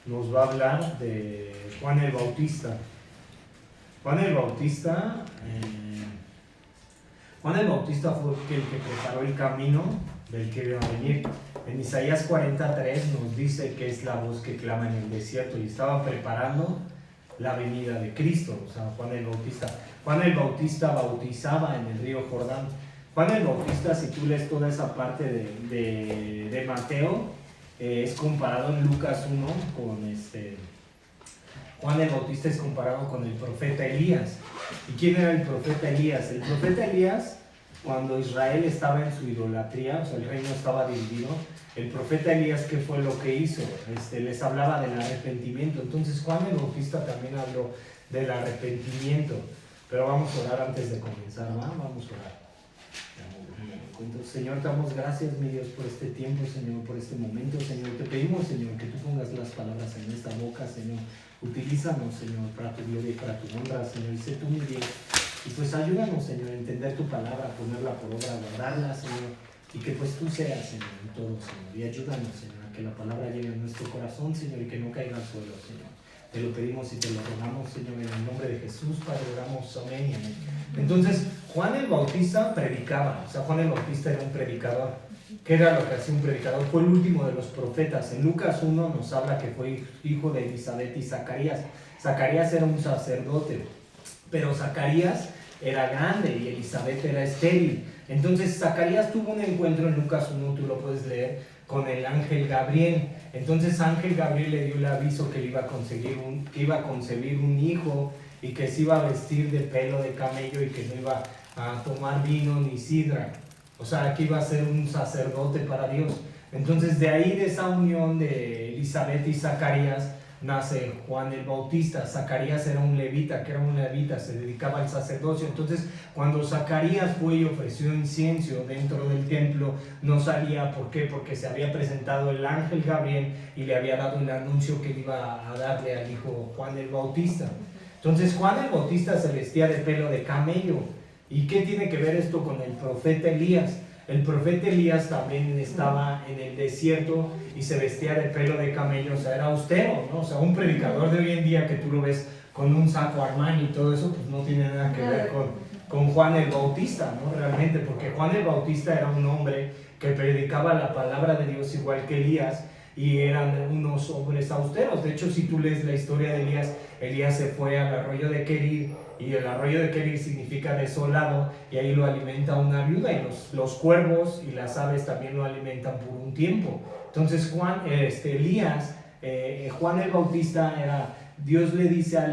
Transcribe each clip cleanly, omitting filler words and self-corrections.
nos va a hablar de Juan el Bautista. Juan el Bautista, Juan el Bautista fue el que preparó el camino del que iba a venir. En Isaías 43 nos dice que es la voz que clama en el desierto y estaba preparando la venida de Cristo, o sea, Juan el Bautista. Juan el Bautista bautizaba en el río Jordán. Juan el Bautista, si tú lees toda esa parte de Mateo, es comparado en Lucas 1 con Juan el Bautista es comparado con el profeta Elías. ¿Y quién era el profeta Elías? El profeta Elías, cuando Israel estaba en su idolatría, o sea, el reino estaba dividido, el profeta Elías, ¿qué fue lo que hizo? Les hablaba del arrepentimiento. Entonces Juan el Bautista también habló del arrepentimiento. Pero vamos a orar antes de comenzar, ¿no? Vamos a orar. Señor, te damos gracias, mi Dios, por este tiempo, Señor, por este momento, Señor. Te pedimos, Señor, que tú pongas las palabras en esta boca, Señor. Utilízanos, Señor, para tu gloria y para tu honra, Señor. Y sé tú, mi Dios. Y pues ayúdanos, Señor, a entender tu palabra, a ponerla por obra, a guardarla, Señor. Y que pues tú seas, Señor, en todo, Señor. Y ayúdanos, Señor, a que la palabra llegue a nuestro corazón, Señor, y que no caiga al suelo, Señor. Te lo pedimos y te lo rogamos, Señor, en el nombre de Jesús, Padre, oramos, amén y amén. Entonces, Juan el Bautista predicaba, o sea, Juan el Bautista era un predicador. ¿Qué era lo que hacía un predicador? Fue el último de los profetas. En Lucas 1 nos habla que fue hijo de Elisabet y Zacarías. Zacarías era un sacerdote, pero Zacarías era grande y Elisabet era estéril. Entonces, Zacarías tuvo un encuentro en Lucas 1, tú lo puedes leer, con el ángel Gabriel. Entonces ángel Gabriel le dio el aviso que iba a concebir un hijo y que se iba a vestir de pelo de camello y que no iba a tomar vino ni sidra. O sea, que iba a ser un sacerdote para Dios. Entonces de ahí, de esa unión de Elisabet y Zacarías, nace Juan el Bautista. Zacarías era un levita, se dedicaba al sacerdocio. Entonces, cuando Zacarías fue y ofreció incienso dentro del templo, no salía. ¿Por qué? Porque se había presentado el ángel Gabriel y le había dado el anuncio que iba a darle al hijo Juan el Bautista. Entonces, Juan el Bautista se vestía de pelo de camello. ¿Y qué tiene que ver esto con el profeta Elías? El profeta Elías también estaba en el desierto y se vestía de pelo de camello, o sea, era austero, ¿no? O sea, un predicador de hoy en día que tú lo ves con un saco Armani y todo eso, pues no tiene nada que ver con Juan el Bautista, ¿no? Realmente, porque Juan el Bautista era un hombre que predicaba la palabra de Dios igual que Elías, y eran unos hombres austeros. De hecho, si tú lees la historia de Elías, Elías se fue al arroyo de Querir, y el arroyo de Querir significa desolado, y ahí lo alimenta una viuda, y los cuervos y las aves también lo alimentan por un tiempo. Entonces Juan el Bautista era, Dios le dice a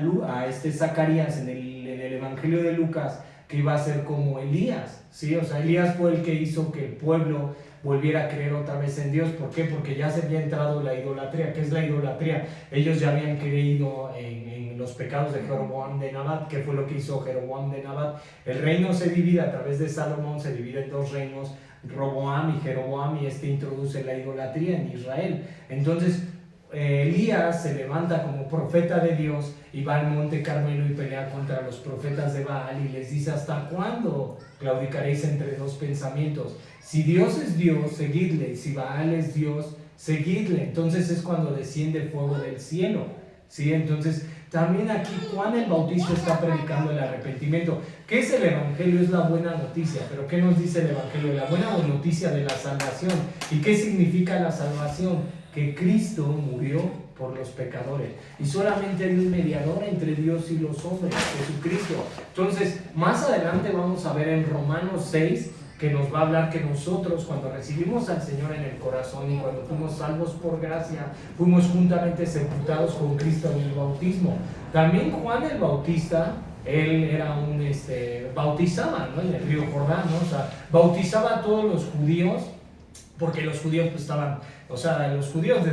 Zacarías en el Evangelio de Lucas que iba a ser como Elías, ¿sí? O sea, Elías fue el que hizo que el pueblo volviera a creer otra vez en Dios. ¿Por qué? Porque ya se había entrado la idolatría. ¿Qué es la idolatría? Ellos ya habían creído en los pecados de Jeroboam de Nabat. ¿Qué fue lo que hizo Jeroboam de Nabat? El reino se divide a través de Salomón, se divide en dos reinos, Roboam y Jeroboam, y introduce la idolatría en Israel. Entonces Elías se levanta como profeta de Dios y va al monte Carmelo y pelea contra los profetas de Baal y les dice: ¿hasta cuándo claudicaréis entre dos pensamientos? Si Dios es Dios, seguidle, y si Baal es Dios, seguidle. Entonces es cuando desciende fuego del cielo, ¿sí? Entonces también aquí Juan el Bautista está predicando el arrepentimiento. ¿Qué es el Evangelio? Es la buena noticia. ¿Pero qué nos dice el Evangelio? La buena noticia de la salvación. ¿Y qué significa la salvación? Que Cristo murió por los pecadores y solamente hay un mediador entre Dios y los hombres, Jesucristo. Entonces, más adelante vamos a ver en Romanos 6 que nos va a hablar que nosotros, cuando recibimos al Señor en el corazón y cuando fuimos salvos por gracia, fuimos juntamente sepultados con Cristo en el bautismo. También Juan el Bautista, él era bautizaba, ¿no?, en el río Jordán, ¿no? O sea, bautizaba a todos los judíos, porque los judíos pues los judíos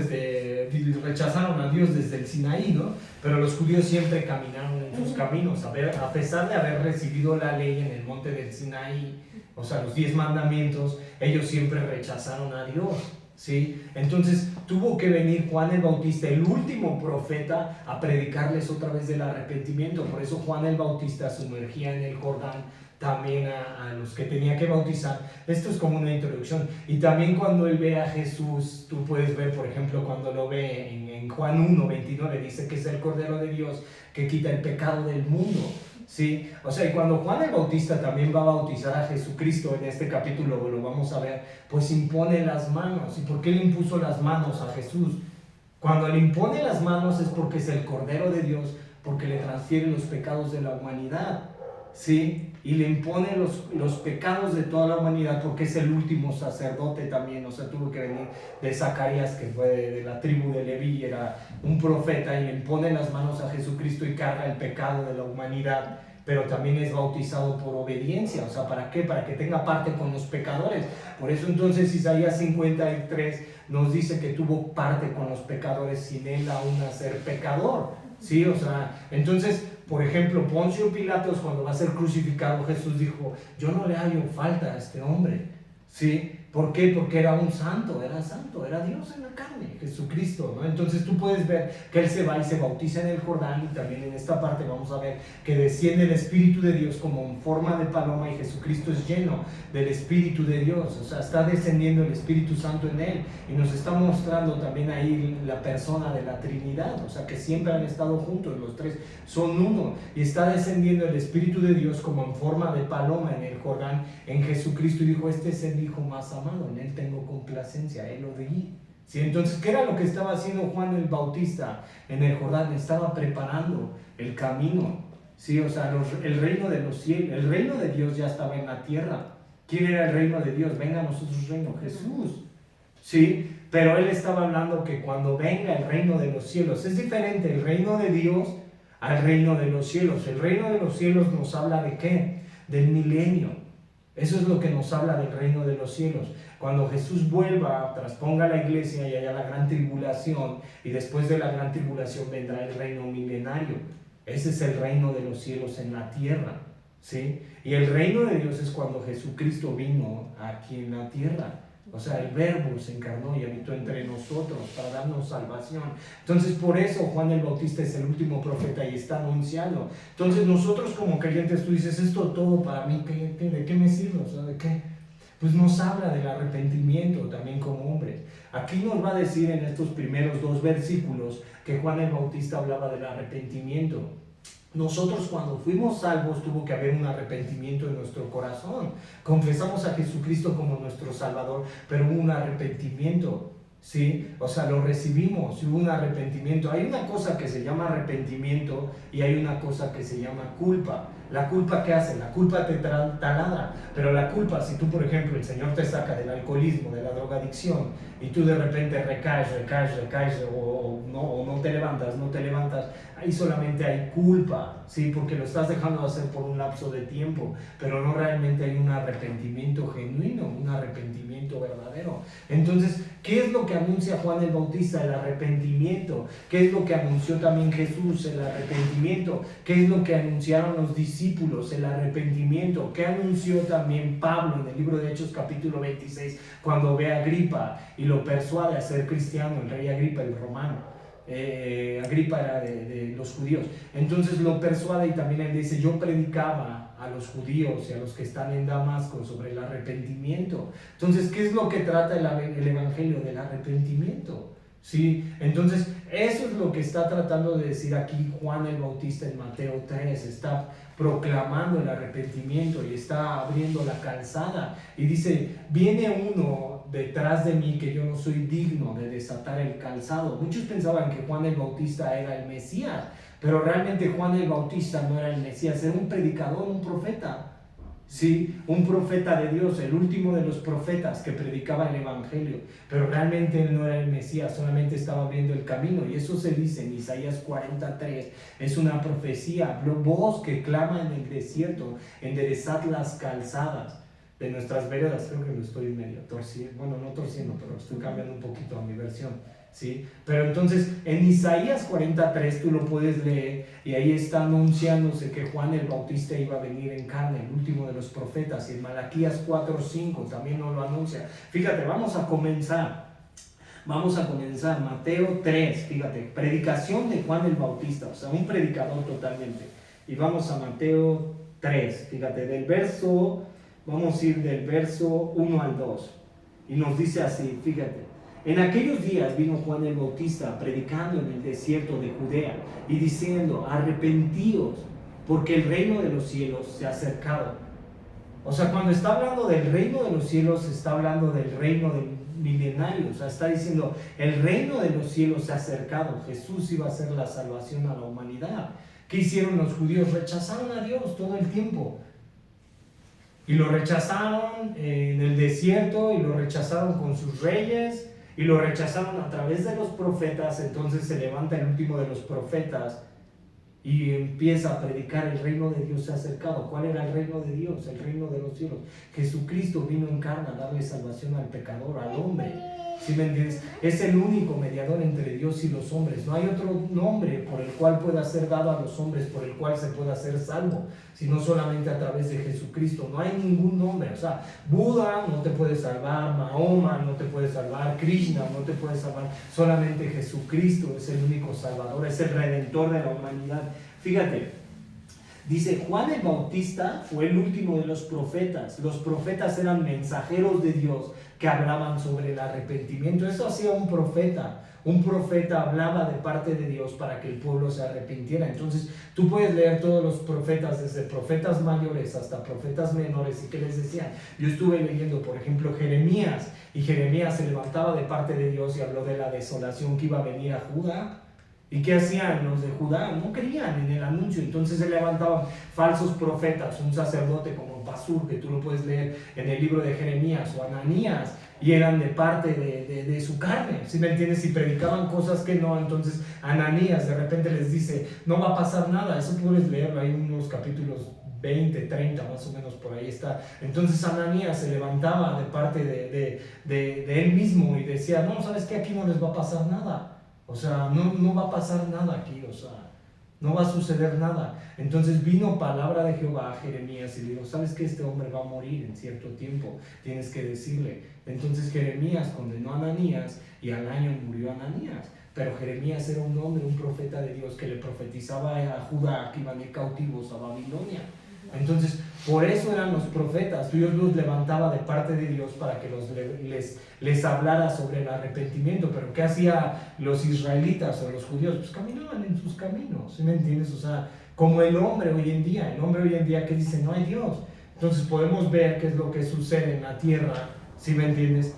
rechazaron a Dios desde el Sinaí, ¿no? Pero los judíos siempre caminaron en sus caminos, a pesar de haber recibido la ley en el monte del Sinaí, o sea, los 10 mandamientos, ellos siempre rechazaron a Dios, ¿sí? Entonces tuvo que venir Juan el Bautista, el último profeta, a predicarles otra vez del arrepentimiento. Por eso Juan el Bautista sumergía en el Jordán también a los que tenía que bautizar. Esto es como una introducción. Y también cuando él ve a Jesús, tú puedes ver, por ejemplo, cuando lo ve en Juan 1:29, dice que es el Cordero de Dios que quita el pecado del mundo. ¿Sí? O sea, y cuando Juan el Bautista también va a bautizar a Jesucristo, en este capítulo lo vamos a ver, pues impone las manos. ¿Y por qué le impuso las manos a Jesús? Cuando le impone las manos es porque es el Cordero de Dios, porque le transfiere los pecados de la humanidad, ¿sí? Y le impone los pecados de toda la humanidad porque es el último sacerdote también. O sea, tuvo que venir de Zacarías, que fue de la tribu de Leví, era un profeta, y le impone las manos a Jesucristo y carga el pecado de la humanidad, pero también es bautizado por obediencia. O sea, ¿para qué? Para que tenga parte con los pecadores. Por eso entonces Isaías 53 nos dice que tuvo parte con los pecadores sin él aún ser pecador, ¿sí? O sea, entonces, por ejemplo, Poncio Pilatos, cuando va a ser crucificado, Jesús dijo, yo no le hallo falta a este hombre, ¿sí? ¿Por qué? Porque era un santo, era Dios en la carne, Jesucristo, ¿no? Entonces tú puedes ver que él se va y se bautiza en el Jordán, y también en esta parte vamos a ver que desciende el Espíritu de Dios como en forma de paloma, y Jesucristo es lleno del Espíritu de Dios. O sea, está descendiendo el Espíritu Santo en él, y nos está mostrando también ahí la persona de la Trinidad. O sea, que siempre han estado juntos, los tres son uno, y está descendiendo el Espíritu de Dios como en forma de paloma en el Jordán, en Jesucristo, y dijo, este es el Hijo más amado, en él tengo complacencia, él lo oí. ¿Sí? Entonces, ¿qué era lo que estaba haciendo Juan el Bautista en el Jordán? Estaba preparando el camino, ¿sí? O sea, el reino de los cielos, el reino de Dios ya estaba en la tierra. ¿Quién era el reino de Dios? Venga a nosotros reino, Jesús, ¿sí? Pero él estaba hablando que cuando venga el reino de los cielos, es diferente el reino de Dios al reino de los cielos. El reino de los cielos nos habla de ¿qué? Del milenio. Eso es lo que nos habla del reino de los cielos. Cuando Jesús vuelva, trasponga la iglesia y haya la gran tribulación, y después de la gran tribulación vendrá el reino milenario. Ese es el reino de los cielos en la tierra, ¿sí? Y el reino de Dios es cuando Jesucristo vino aquí en la tierra. O sea, el Verbo se encarnó y habitó entre nosotros para darnos salvación. Entonces, por eso Juan el Bautista es el último profeta y está anunciando. Entonces, nosotros como creyentes, tú dices, esto todo para mí, ¿de qué me sirve? O sea, ¿de qué? Pues nos habla del arrepentimiento también como hombres. Aquí nos va a decir en estos primeros 2 versículos que Juan el Bautista hablaba del arrepentimiento. Nosotros cuando fuimos salvos tuvo que haber un arrepentimiento en nuestro corazón. Confesamos a Jesucristo como nuestro Salvador, pero hubo un arrepentimiento, ¿sí? O sea, lo recibimos, hubo un arrepentimiento. Hay una cosa que se llama arrepentimiento y hay una cosa que se llama culpa. La culpa, ¿qué hace? La culpa te taladra, pero la culpa, si tú, por ejemplo, el Señor te saca del alcoholismo, de la drogadicción, y tú de repente recaes, o no te levantas, ahí solamente hay culpa, ¿sí? Porque lo estás dejando de hacer por un lapso de tiempo, pero no realmente hay un arrepentimiento genuino, un arrepentimiento verdadero. Entonces, ¿qué es lo que anuncia Juan el Bautista? El arrepentimiento. ¿Qué es lo que anunció también Jesús? El arrepentimiento. ¿Qué es lo que anunciaron los discípulos? El arrepentimiento. ¿Qué anunció también Pablo en el libro de Hechos capítulo 26 cuando ve a Agripa y lo persuade a ser cristiano, el rey Agripa, el romano? Agripa era de los judíos. Entonces lo persuade y también él dice, yo predicaba a los judíos y a los que están en Damasco sobre el arrepentimiento. Entonces, ¿qué es lo que trata el evangelio? Del arrepentimiento, ¿sí? Entonces, eso es lo que está tratando de decir aquí Juan el Bautista en Mateo 3. Está proclamando el arrepentimiento y está abriendo la calzada y dice, viene uno detrás de mí que yo no soy digno de desatar el calzado. Muchos pensaban que Juan el Bautista era el Mesías, pero realmente Juan el Bautista no era el Mesías, era un predicador, un profeta, ¿sí? Un profeta de Dios, el último de los profetas que predicaba el evangelio, pero realmente él no era el Mesías, solamente estaba abriendo el camino. Y eso se dice en Isaías 43, es una profecía, voz que clama en el desierto, enderezad las calzadas de nuestras veredas. Creo que lo estoy medio torciendo, bueno, no torciendo, pero estoy cambiando un poquito a mi versión, ¿sí? Pero entonces en Isaías 43 tú lo puedes leer y ahí está anunciándose que Juan el Bautista iba a venir en carne, el último de los profetas, y en Malaquías 4:5 también nos lo anuncia. Fíjate, vamos a comenzar Mateo 3, fíjate, predicación de Juan el Bautista, o sea, un predicador totalmente. Y vamos a Mateo 3, fíjate, vamos a ir del verso 1 al 2, y nos dice así, fíjate: en aquellos días vino Juan el Bautista predicando en el desierto de Judea y diciendo: arrepentíos, porque el reino de los cielos se ha acercado. O sea, cuando está hablando del reino de los cielos, está hablando del reino milenario. O sea, está diciendo: el reino de los cielos se ha acercado. Jesús iba a hacer la salvación a la humanidad. ¿Qué hicieron los judíos? Rechazaron a Dios todo el tiempo. Y lo rechazaron en el desierto, y lo rechazaron con sus reyes, y lo rechazaron a través de los profetas. Entonces se levanta el último de los profetas y empieza a predicar: el reino de Dios se ha acercado. ¿Cuál era el reino de Dios? El reino de los cielos. Jesucristo vino en carne a darle salvación al pecador, al hombre. ¿Sí me entiendes? Es el único mediador entre Dios y los hombres. No hay otro nombre por el cual pueda ser dado a los hombres, por el cual se pueda ser salvo, sino solamente a través de Jesucristo. No hay ningún nombre. O sea, Buda no te puede salvar, Mahoma no te puede salvar, Krishna no te puede salvar. Solamente Jesucristo es el único salvador, es el redentor de la humanidad. Fíjate, dice: Juan el Bautista fue el último de los profetas. Los profetas eran mensajeros de Dios que hablaban sobre el arrepentimiento. Eso hacía un profeta. Un profeta hablaba de parte de Dios para que el pueblo se arrepintiera. Entonces tú puedes leer todos los profetas, desde profetas mayores hasta profetas menores. ¿Y qué les decían? Yo estuve leyendo, por ejemplo, Jeremías, y Jeremías se levantaba de parte de Dios y habló de la desolación que iba a venir a Judá. ¿Y qué hacían los de Judá? No creían en el anuncio. Entonces se levantaban falsos profetas, un sacerdote como Pasur, que tú lo puedes leer en el libro de Jeremías, o Ananías, y eran de parte de su carne, ¿sí me entiendes? Y predicaban cosas que no. Entonces Ananías de repente les dice: no va a pasar nada. Eso puedes leerlo, hay unos capítulos 20, 30 más o menos, por ahí está. Entonces Ananías se levantaba de parte de él mismo y decía: no, ¿sabes qué? Aquí no les va a pasar nada. O sea, no va a pasar nada aquí, o sea, no va a suceder nada. Entonces vino palabra de Jehová a Jeremías y le dijo: ¿sabes que este hombre va a morir en cierto tiempo? Tienes que decirle. Entonces Jeremías condenó a Ananías, y al año murió Ananías. Pero Jeremías era un hombre, un profeta de Dios, que le profetizaba a Judá que iban a ir cautivos a Babilonia. Entonces, por eso eran los profetas. Dios los levantaba de parte de Dios para que les hablara sobre el arrepentimiento. Pero ¿qué hacía los israelitas o los judíos? Pues caminaban en sus caminos, ¿sí me entiendes? O sea, como el hombre hoy en día que dice: no hay Dios. Entonces podemos ver qué es lo que sucede en la tierra, ¿sí me entiendes?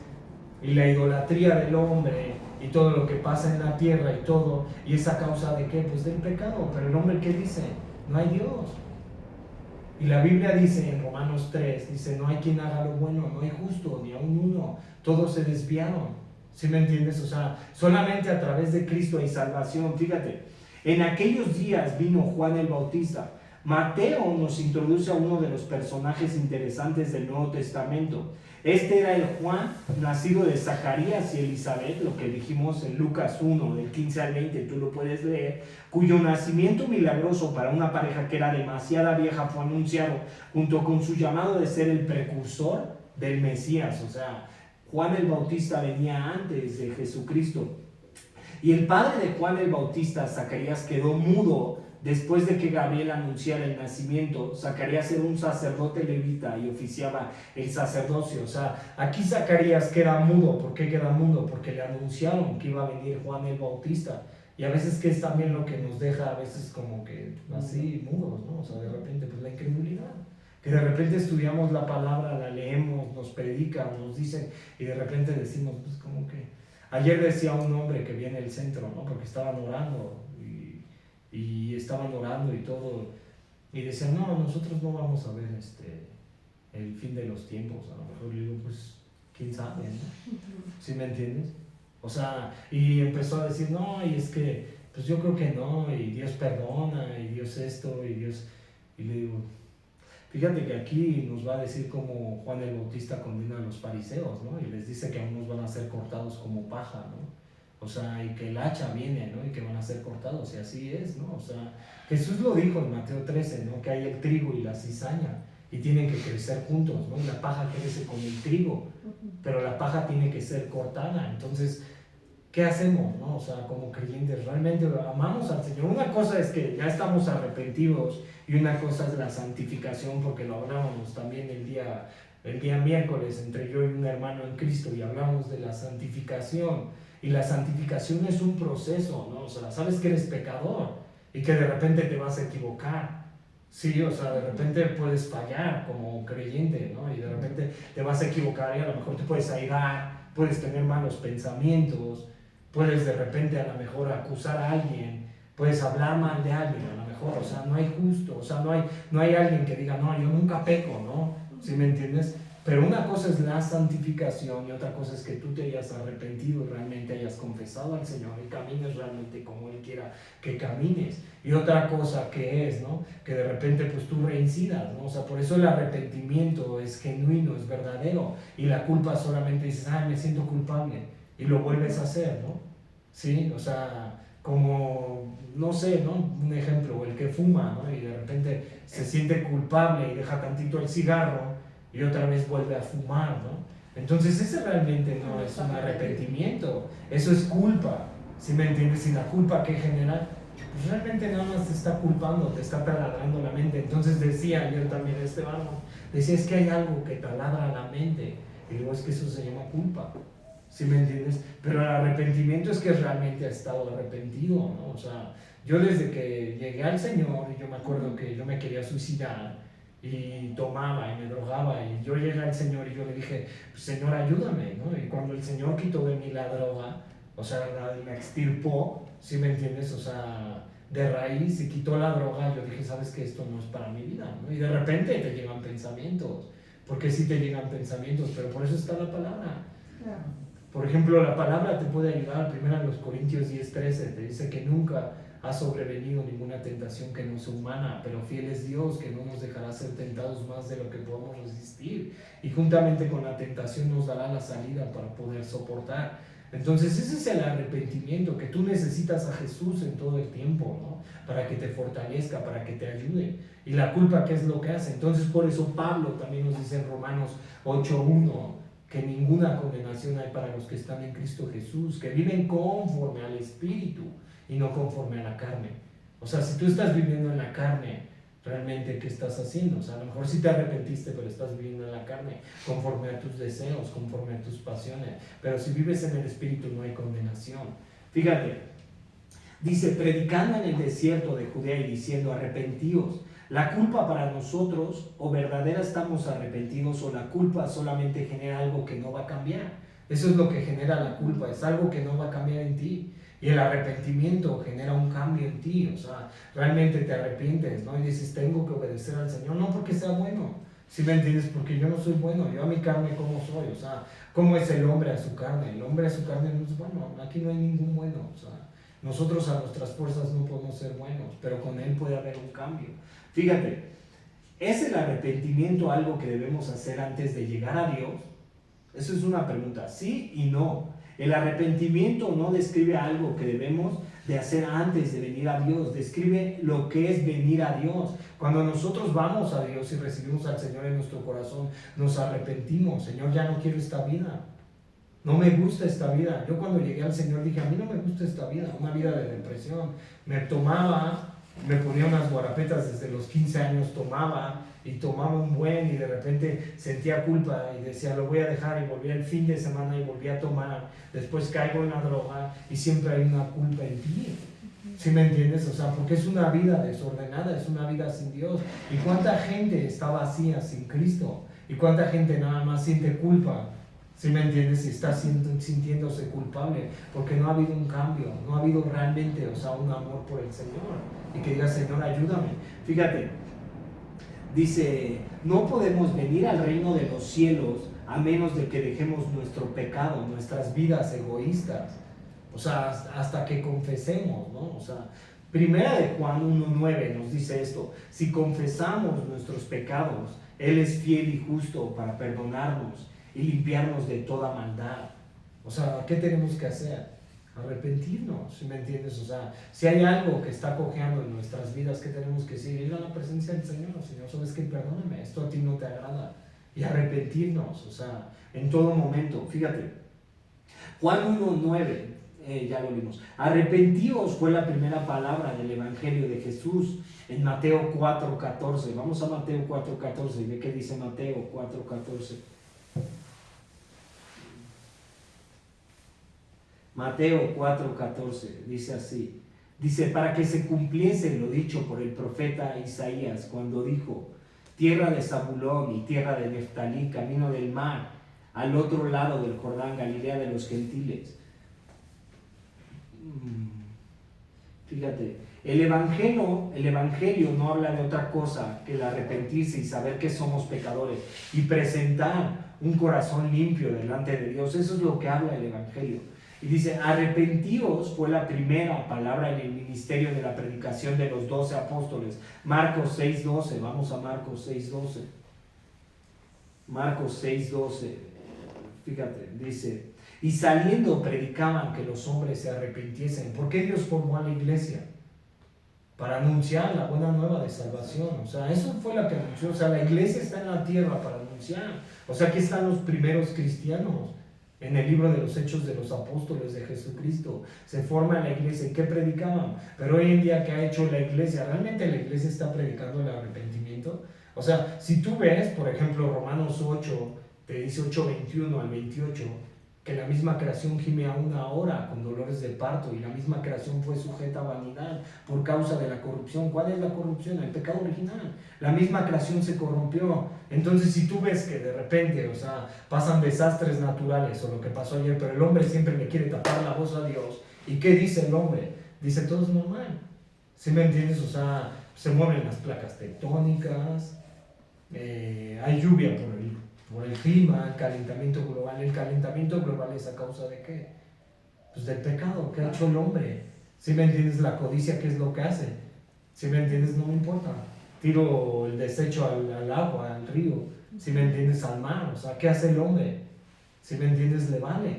Y la idolatría del hombre y todo lo que pasa en la tierra y todo. ¿Y esa causa de qué? Pues del pecado. Pero el hombre, ¿qué dice? No hay Dios. Y la Biblia dice en Romanos 3, dice: no hay quien haga lo bueno, no hay justo, ni aun uno, todos se desviaron. ¿Sí me entiendes? O sea, solamente a través de Cristo hay salvación. Fíjate, en aquellos días vino Juan el Bautista. Mateo nos introduce a uno de los personajes interesantes del Nuevo Testamento. Este era el Juan, nacido de Zacarías y Elizabeth, lo que dijimos en Lucas 1, del 15 al 20, tú lo puedes leer, cuyo nacimiento milagroso para una pareja que era demasiada vieja fue anunciado junto con su llamado de ser el precursor del Mesías. O sea, Juan el Bautista venía antes de Jesucristo. Y el padre de Juan el Bautista, Zacarías, quedó mudo después de que Gabriel anunciara el nacimiento. Zacarías era un sacerdote levita y oficiaba el sacerdocio. O sea, aquí Zacarías queda mudo. ¿Por qué queda mudo? Porque le anunciaron que iba a venir Juan el Bautista. Y a veces, que es también lo que nos deja a veces como que así mudos, ¿no? O sea, de repente, pues la incredulidad. Que de repente estudiamos la palabra, la leemos, nos predican, nos dicen, y de repente decimos, pues como que... Ayer decía un hombre que viene del centro, ¿no? Porque estaban orando y estaban orando y todo, y decían: no, nosotros no vamos a ver el fin de los tiempos. A lo mejor le digo: pues quién sabe, ¿no? ¿Sí me entiendes? O sea, y empezó a decir: no, y es que pues yo creo que no, y Dios perdona, y Dios esto, y Dios... Y le digo: fíjate que aquí nos va a decir cómo Juan el Bautista condena a los fariseos, ¿no? Y les dice que a unos van a ser cortados como paja, ¿no? O sea, y que el hacha viene, ¿no? Y que van a ser cortados, y así es, ¿no? O sea, Jesús lo dijo en Mateo 13, ¿no? Que hay el trigo y la cizaña, y tienen que crecer juntos, ¿no? Y la paja crece con el trigo, pero la paja tiene que ser cortada. Entonces, ¿qué hacemos, no? O sea, como creyentes, realmente amamos al Señor. Una cosa es que ya estamos arrepentidos y una cosa es la santificación, porque lo hablábamos también el día miércoles entre yo y un hermano en Cristo y hablamos de la santificación. Y la santificación es un proceso, ¿no? O sea, sabes que eres pecador y que de repente te vas a equivocar. Sí, o sea, de repente puedes fallar como creyente, ¿no? Y de repente te vas a equivocar y a lo mejor te puedes airar, puedes tener malos pensamientos, puedes de repente a lo mejor acusar a alguien, puedes hablar mal de alguien a lo mejor, o sea, no hay justo, o sea, no hay alguien que diga, no, yo nunca peco, ¿no? ¿Sí me entiendes? Pero una cosa es la santificación y otra cosa es que tú te hayas arrepentido y realmente hayas confesado al Señor y camines realmente como Él quiera que camines. Y otra cosa que es, ¿no? Que de repente pues tú reincidas, ¿no? O sea, por eso el arrepentimiento es genuino, es verdadero. Y la culpa solamente dices, ay, me siento culpable. Y lo vuelves a hacer, ¿no? Sí, o sea, como, no sé, ¿no? Un ejemplo, el que fuma, ¿no? Y de repente se siente culpable y deja tantito el cigarro y otra vez vuelve a fumar, ¿no? Entonces ese realmente no es un arrepentimiento, eso es culpa, ¿sí me entiendes? Y la culpa que genera, pues realmente nada más te está culpando, te está taladrando la mente. Entonces decía ayer también Esteban, decía, es que hay algo que taladra la mente, y digo, es que eso se llama culpa, ¿sí me entiendes? Pero el arrepentimiento es que realmente ha estado arrepentido, ¿no? O sea, yo desde que llegué al Señor, yo me acuerdo que yo me quería suicidar, y tomaba y me drogaba y yo llegué al Señor y yo le dije, pues, Señor, ayúdame, ¿no? Y cuando el Señor quitó de mí la droga, o sea, la extirpó, ¿sí me entiendes? O sea, de raíz y quitó la droga, yo dije, sabes que esto no es para mi vida, ¿no? Y de repente te llegan pensamientos, porque sí te llegan pensamientos, pero por eso está la palabra. Por ejemplo, la palabra te puede ayudar. Primero en los Corintios 10:13 te dice que nunca ha sobrevenido ninguna tentación que no sea humana, pero fiel es Dios, que no nos dejará ser tentados más de lo que podamos resistir, y juntamente con la tentación nos dará la salida para poder soportar. Entonces ese es el arrepentimiento, que tú necesitas a Jesús en todo el tiempo, ¿no? Para que te fortalezca, para que te ayude. Y la culpa, ¿qué es lo que hace? Entonces por eso Pablo también nos dice en Romanos 8:1 que ninguna condenación hay para los que están en Cristo Jesús, que viven conforme al Espíritu y no conforme a la carne. O sea, si tú estás viviendo en la carne, realmente, ¿qué estás haciendo? O sea, a lo mejor sí te arrepentiste, pero estás viviendo en la carne, conforme a tus deseos, conforme a tus pasiones. Pero si vives en el Espíritu, no hay condenación. Fíjate, dice, predicando en el desierto de Judea y diciendo, arrepentíos. La culpa para nosotros, o verdadera estamos arrepentidos, o la culpa solamente genera algo que no va a cambiar. Eso es lo que genera la culpa, es algo que no va a cambiar en ti. Y el arrepentimiento genera un cambio en ti, o sea, realmente te arrepientes, ¿no? Y dices, tengo que obedecer al Señor, no porque sea bueno, ¿sí me entiendes? Porque yo no soy bueno, yo a mi carne, ¿cómo soy? O sea, ¿cómo es el hombre a su carne? El hombre a su carne no es bueno, aquí no hay ningún bueno, o sea, nosotros a nuestras fuerzas no podemos ser buenos, pero con Él puede haber un cambio. Fíjate, ¿es el arrepentimiento algo que debemos hacer antes de llegar a Dios? Eso es una pregunta, sí y no. El arrepentimiento no describe algo que debemos de hacer antes de venir a Dios, describe lo que es venir a Dios. Cuando nosotros vamos a Dios y recibimos al Señor en nuestro corazón, nos arrepentimos. Señor, ya no quiero esta vida, no me gusta esta vida. Yo cuando llegué al Señor dije, a mí no me gusta esta vida, una vida de depresión. Me ponía unas guarapetas desde los 15 años, tomaba un buen, y de repente sentía culpa y decía, lo voy a dejar, y volvía el fin de semana y volvía a tomar. Después caigo en la droga y siempre hay una culpa en ti. ¿Sí me entiendes? O sea, porque es una vida desordenada, es una vida sin Dios. ¿Y cuánta gente está vacía sin Cristo? ¿Y cuánta gente nada más siente culpa? ¿Sí me entiendes? Y está sintiéndose culpable porque no ha habido un cambio, no ha habido realmente, o sea, un amor por el Señor. Y que diga, Señor, ayúdame. Fíjate, dice, no podemos venir al reino de los cielos a menos de que dejemos nuestro pecado, nuestras vidas egoístas. O sea, hasta que confesemos, ¿no? O sea, Primera de Juan 1:9 nos dice esto: si confesamos nuestros pecados, Él es fiel y justo para perdonarnos y limpiarnos de toda maldad. O sea, ¿qué tenemos que hacer? Arrepentirnos, ¿sí me entiendes? O sea, si hay algo que está cojeando en nuestras vidas, ¿qué tenemos que hacer? Ir a la presencia del Señor. Señor, ¿sabes qué? Perdóname, esto a ti no te agrada. Y arrepentirnos, o sea, en todo momento. Fíjate, Juan 1:9 ya lo vimos. Arrepentíos fue la primera palabra del Evangelio de Jesús en Mateo 4:14. Vamos a Mateo 4:14 y ve qué dice Mateo 4:14. Mateo 4:14 dice así. Dice, para que se cumpliese lo dicho por el profeta Isaías cuando dijo, tierra de Zabulón y tierra de Neftalí, camino del mar, al otro lado del Jordán, Galilea de los gentiles. Fíjate, el evangelio no habla de otra cosa que el arrepentirse y saber que somos pecadores y presentar un corazón limpio delante de Dios. Eso es lo que habla el evangelio. Y dice, arrepentíos fue la primera palabra en el ministerio de la predicación de los 12 apóstoles. Marcos 6:12, vamos a Marcos 6:12. Marcos 6:12, fíjate, dice, y saliendo predicaban que los hombres se arrepintiesen. ¿Por qué Dios formó a la iglesia? Para anunciar la buena nueva de salvación. O sea, eso fue lo que anunció. O sea, la iglesia está en la tierra para anunciar. O sea, aquí están los primeros cristianos. En el libro de los Hechos de los Apóstoles de Jesucristo se forma la iglesia. ¿Y qué predicaban? Pero hoy en día, ¿qué ha hecho la iglesia? ¿Realmente la iglesia está predicando el arrepentimiento? O sea, si tú ves, por ejemplo, Romanos 8, te dice 8:21 al 28, que la misma creación gime aún ahora con dolores de parto, y la misma creación fue sujeta a vanidad por causa de la corrupción. ¿Cuál es la corrupción? El pecado original. La misma creación se corrompió. Entonces, si tú ves que de repente, o sea, pasan desastres naturales o lo que pasó ayer, pero el hombre siempre le quiere tapar la voz a Dios, ¿y qué dice el hombre? Dice, todo es normal. ¿Sí me entiendes? O sea, se mueven las placas tectónicas, hay lluvia por el clima, el calentamiento global. ¿El calentamiento global es a causa de qué? Pues del pecado que ha hecho el hombre. ¿Sí me entiendes? La codicia, ¿qué es lo que hace? ¿Sí me entiendes? No me importa. Tiro el desecho al agua, al río. ¿Sí me entiendes? Al mar. O sea, ¿qué hace el hombre? ¿Sí me entiendes? Le vale.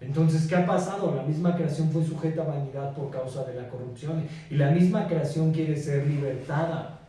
Entonces, ¿qué ha pasado? La misma creación fue sujeta a vanidad por causa de la corrupción, y la misma creación quiere ser libertada.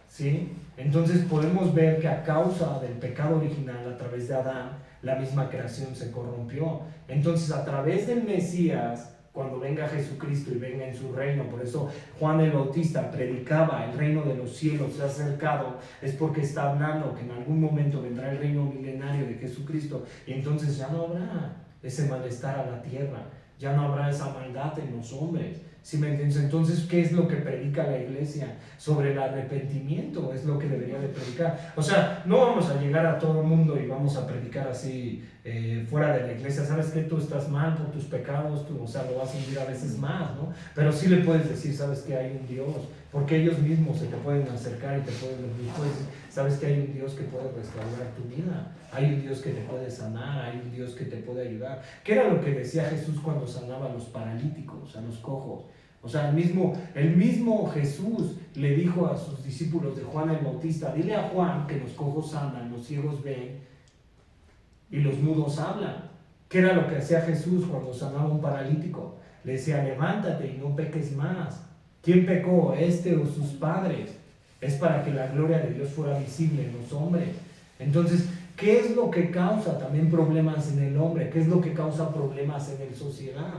¿Sí? Entonces podemos ver que a causa del pecado original, a través de Adán, la misma creación se corrompió. Entonces, a través del Mesías, cuando venga Jesucristo y venga en su reino, por eso Juan el Bautista predicaba, el reino de los cielos se ha acercado, es porque está hablando que en algún momento vendrá el reino milenario de Jesucristo, y entonces ya no habrá ese malestar a la tierra, ya no habrá esa maldad en los hombres. ¿Sí me entiendes? Entonces, ¿qué es lo que predica la iglesia? Sobre el arrepentimiento es lo que debería de predicar. O sea, no vamos a llegar a todo el mundo y vamos a predicar así fuera de la iglesia. ¿Sabes que tú estás mal por tus pecados? Tú, o sea, lo vas a hundir a veces más, ¿no? Pero sí le puedes decir, ¿sabes que hay un Dios? Porque ellos mismos se te pueden acercar y te pueden decir, ¿sabes que hay un Dios que puede restaurar tu vida? Hay un Dios que te puede sanar, hay un Dios que te puede ayudar. ¿Qué era lo que decía Jesús cuando sanaba a los paralíticos, a los cojos? O sea, el mismo Jesús le dijo a sus discípulos de Juan el Bautista, dile a Juan que los cojos andan, los ciegos ven y los mudos hablan. ¿Qué era lo que hacía Jesús cuando sanaba a un paralítico? Le decía, levántate y no peques más. ¿Quién pecó, este o sus padres? Es para que la gloria de Dios fuera visible en los hombres. Entonces, ¿qué es lo que causa también problemas en el hombre? ¿Qué es lo que causa problemas en la sociedad?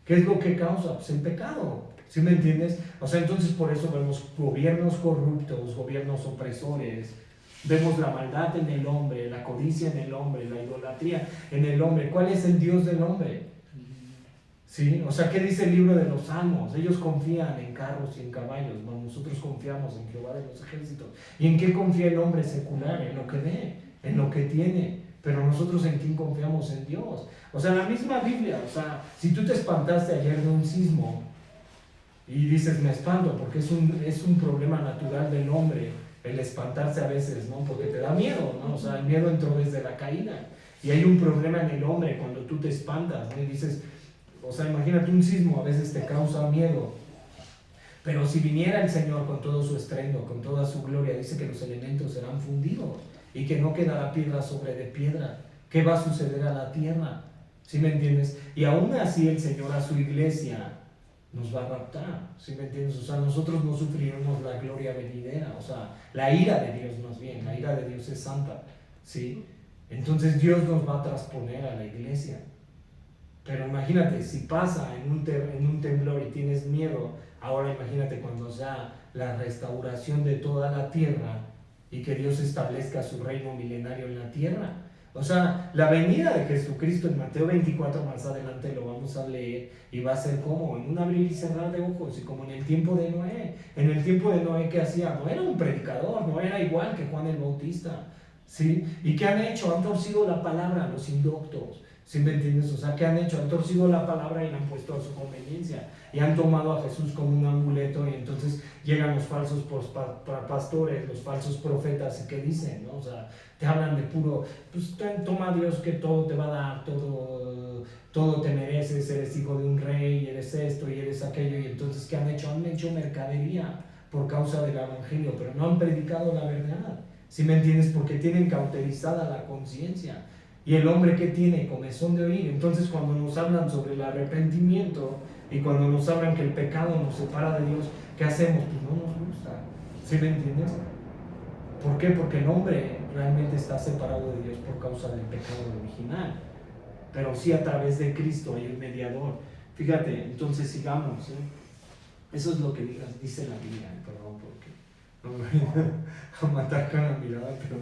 ¿Qué es lo que causa? Pues el pecado. ¿Sí me entiendes? O sea, entonces por eso vemos gobiernos corruptos, gobiernos opresores, vemos la maldad en el hombre, la codicia en el hombre, la idolatría en el hombre. ¿Cuál es el Dios del hombre? ¿Sí? O sea, ¿qué dice el libro de los Salmos? Ellos confían en carros y en caballos, ¿no? Nosotros confiamos en Jehová de los ejércitos. ¿Y en qué confía el hombre secular? En lo que ve, en lo que tiene. Pero nosotros, ¿en quién confiamos? En Dios. O sea, la misma Biblia, o sea, si tú te espantaste ayer de un sismo y dices, me espanto, porque es un problema natural del hombre, el espantarse a veces, ¿no? Porque te da miedo, ¿no? O sea, el miedo entró desde la caída. Y hay un problema en el hombre cuando tú te espantas, ¿no? Y dices, o sea, imagínate, un sismo a veces te causa miedo. Pero si viniera el Señor con todo su estruendo, con toda su gloria, dice que los elementos serán fundidos y que no quedará piedra sobre de piedra. ¿Qué va a suceder a la tierra? ¿Sí me entiendes? Y aún así el Señor a su iglesia nos va a raptar. ¿Sí me entiendes? O sea, nosotros no sufriremos la gloria venidera. O sea, la ira de Dios más bien. La ira de Dios es santa. ¿Sí? Entonces Dios nos va a trasponer a la iglesia. Pero imagínate, si pasa en un temblor y tienes miedo, ahora imagínate cuando sea la restauración de toda la tierra y que Dios establezca su reino milenario en la tierra. O sea, la venida de Jesucristo en Mateo 24, más adelante lo vamos a leer, y va a ser como en un abrir y cerrar de ojos, y como en el tiempo de Noé. En el tiempo de Noé, ¿qué hacía? No era un predicador, no era igual que Juan el Bautista, ¿sí? ¿Y qué han hecho? Han torcido la palabra, los indoctos, ¿sí me entiendes? O sea, ¿qué han hecho? Han torcido la palabra y la han puesto a su conveniencia, y han tomado a Jesús como un amuleto, y entonces llegan los falsos pastores, los falsos profetas, ¿qué dicen? ¿No? O sea, te hablan de puro, pues toma a Dios que todo te va a dar, todo te mereces, eres hijo de un rey, eres esto y eres aquello, y entonces ¿qué han hecho? Han hecho mercadería por causa del evangelio, pero no han predicado la verdad, ¿sí me entiendes? Porque tienen cauterizada la conciencia, y el hombre que tiene comezón de oír. Entonces cuando nos hablan sobre el arrepentimiento y cuando nos hablan que el pecado nos separa de Dios, ¿qué hacemos? Pues no nos gusta, ¿sí me entiendes? ¿Por qué? Porque el hombre realmente está separado de Dios por causa del pecado original, pero sí a través de Cristo hay un mediador. Fíjate, entonces sigamos, ¿eh? Eso es lo que dice la Biblia, perdón, porque no me voy a matar con la mirada, pero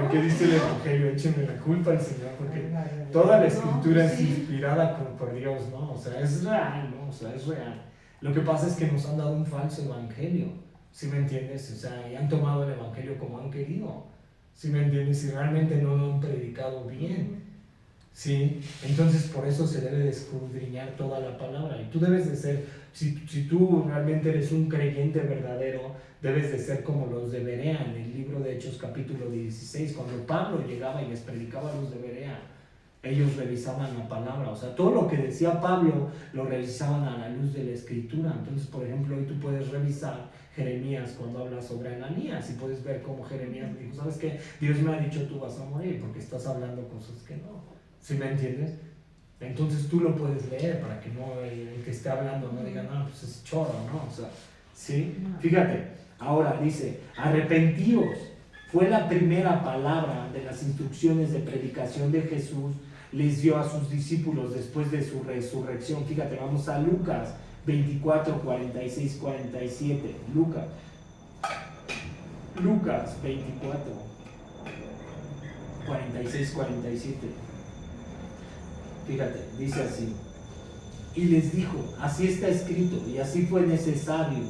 lo que dice el Evangelio, échenme la culpa al Señor, porque toda la Escritura es inspirada por Dios, ¿no? O sea, es real, ¿no? O sea, es real. Lo que pasa es que nos han dado un falso evangelio, ¿sí me entiendes? O sea, y han tomado el evangelio como han querido, ¿sí me entiendes? Y realmente no lo han predicado bien, ¿sí? Entonces por eso se debe de escudriñar toda la palabra, y tú debes de ser, si tú realmente eres un creyente verdadero, debes de ser como los de Berea en el libro de Hechos capítulo 16, cuando Pablo llegaba y les predicaba a los de Berea. Ellos revisaban la palabra, o sea, todo lo que decía Pablo lo revisaban a la luz de la Escritura. Entonces, por ejemplo, hoy tú puedes revisar Jeremías cuando habla sobre Ananías, y puedes ver cómo Jeremías dijo, ¿sabes qué? Dios me ha dicho tú vas a morir porque estás hablando cosas que no, ¿sí me entiendes? Entonces tú lo puedes leer para que no el que esté hablando no diga, no, pues es choro, ¿no? O sea, ¿sí? Fíjate, ahora dice, arrepentíos. Fue la primera palabra de las instrucciones de predicación de Jesús les dio a sus discípulos después de su resurrección. Fíjate, vamos a Lucas 24, 46, 47. Lucas 24, 46, 47. Fíjate, dice así. Y les dijo, así está escrito, y así fue necesario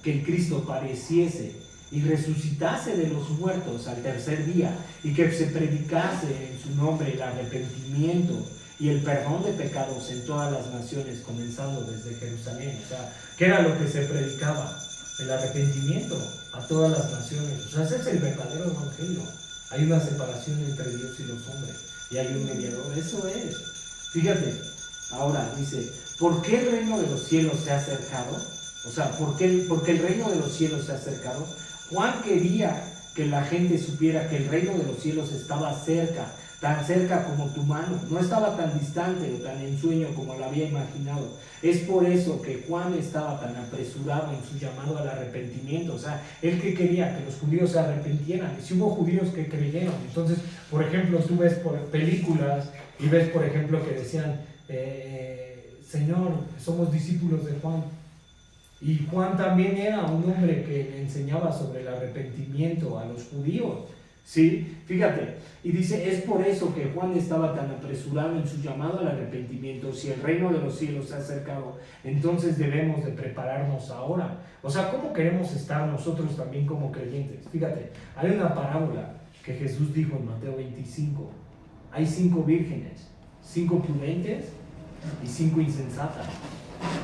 que el Cristo padeciese y resucitase de los muertos al tercer día, y que se predicase en su nombre el arrepentimiento y el perdón de pecados en todas las naciones, comenzando desde Jerusalén. O sea, ¿qué era lo que se predicaba? El arrepentimiento a todas las naciones. O sea, ese es el verdadero evangelio. Hay una separación entre Dios y los hombres, y hay un mediador. Eso es. Fíjate, ahora dice, ¿por qué el reino de los cielos se ha acercado? O sea, ¿por qué el reino de los cielos se ha acercado? Juan quería que la gente supiera que el reino de los cielos estaba cerca, tan cerca como tu mano, no estaba tan distante o tan en sueño como lo había imaginado. Es por eso que Juan estaba tan apresurado en su llamado al arrepentimiento. O sea, él que quería que los judíos se arrepintieran, y si hubo judíos que creyeron. Entonces, por ejemplo, tú ves por películas y ves, por ejemplo, que decían, Señor, somos discípulos de Juan. Y Juan también era un hombre que le enseñaba sobre el arrepentimiento a los judíos, ¿sí? Fíjate, y dice, es por eso que Juan estaba tan apresurado en su llamado al arrepentimiento. Si el reino de los cielos se ha acercado, entonces debemos de prepararnos ahora. O sea, ¿cómo queremos estar nosotros también como creyentes? Fíjate, hay una parábola que Jesús dijo en Mateo 25. Hay 5 vírgenes, 5 prudentes y 5 insensatas.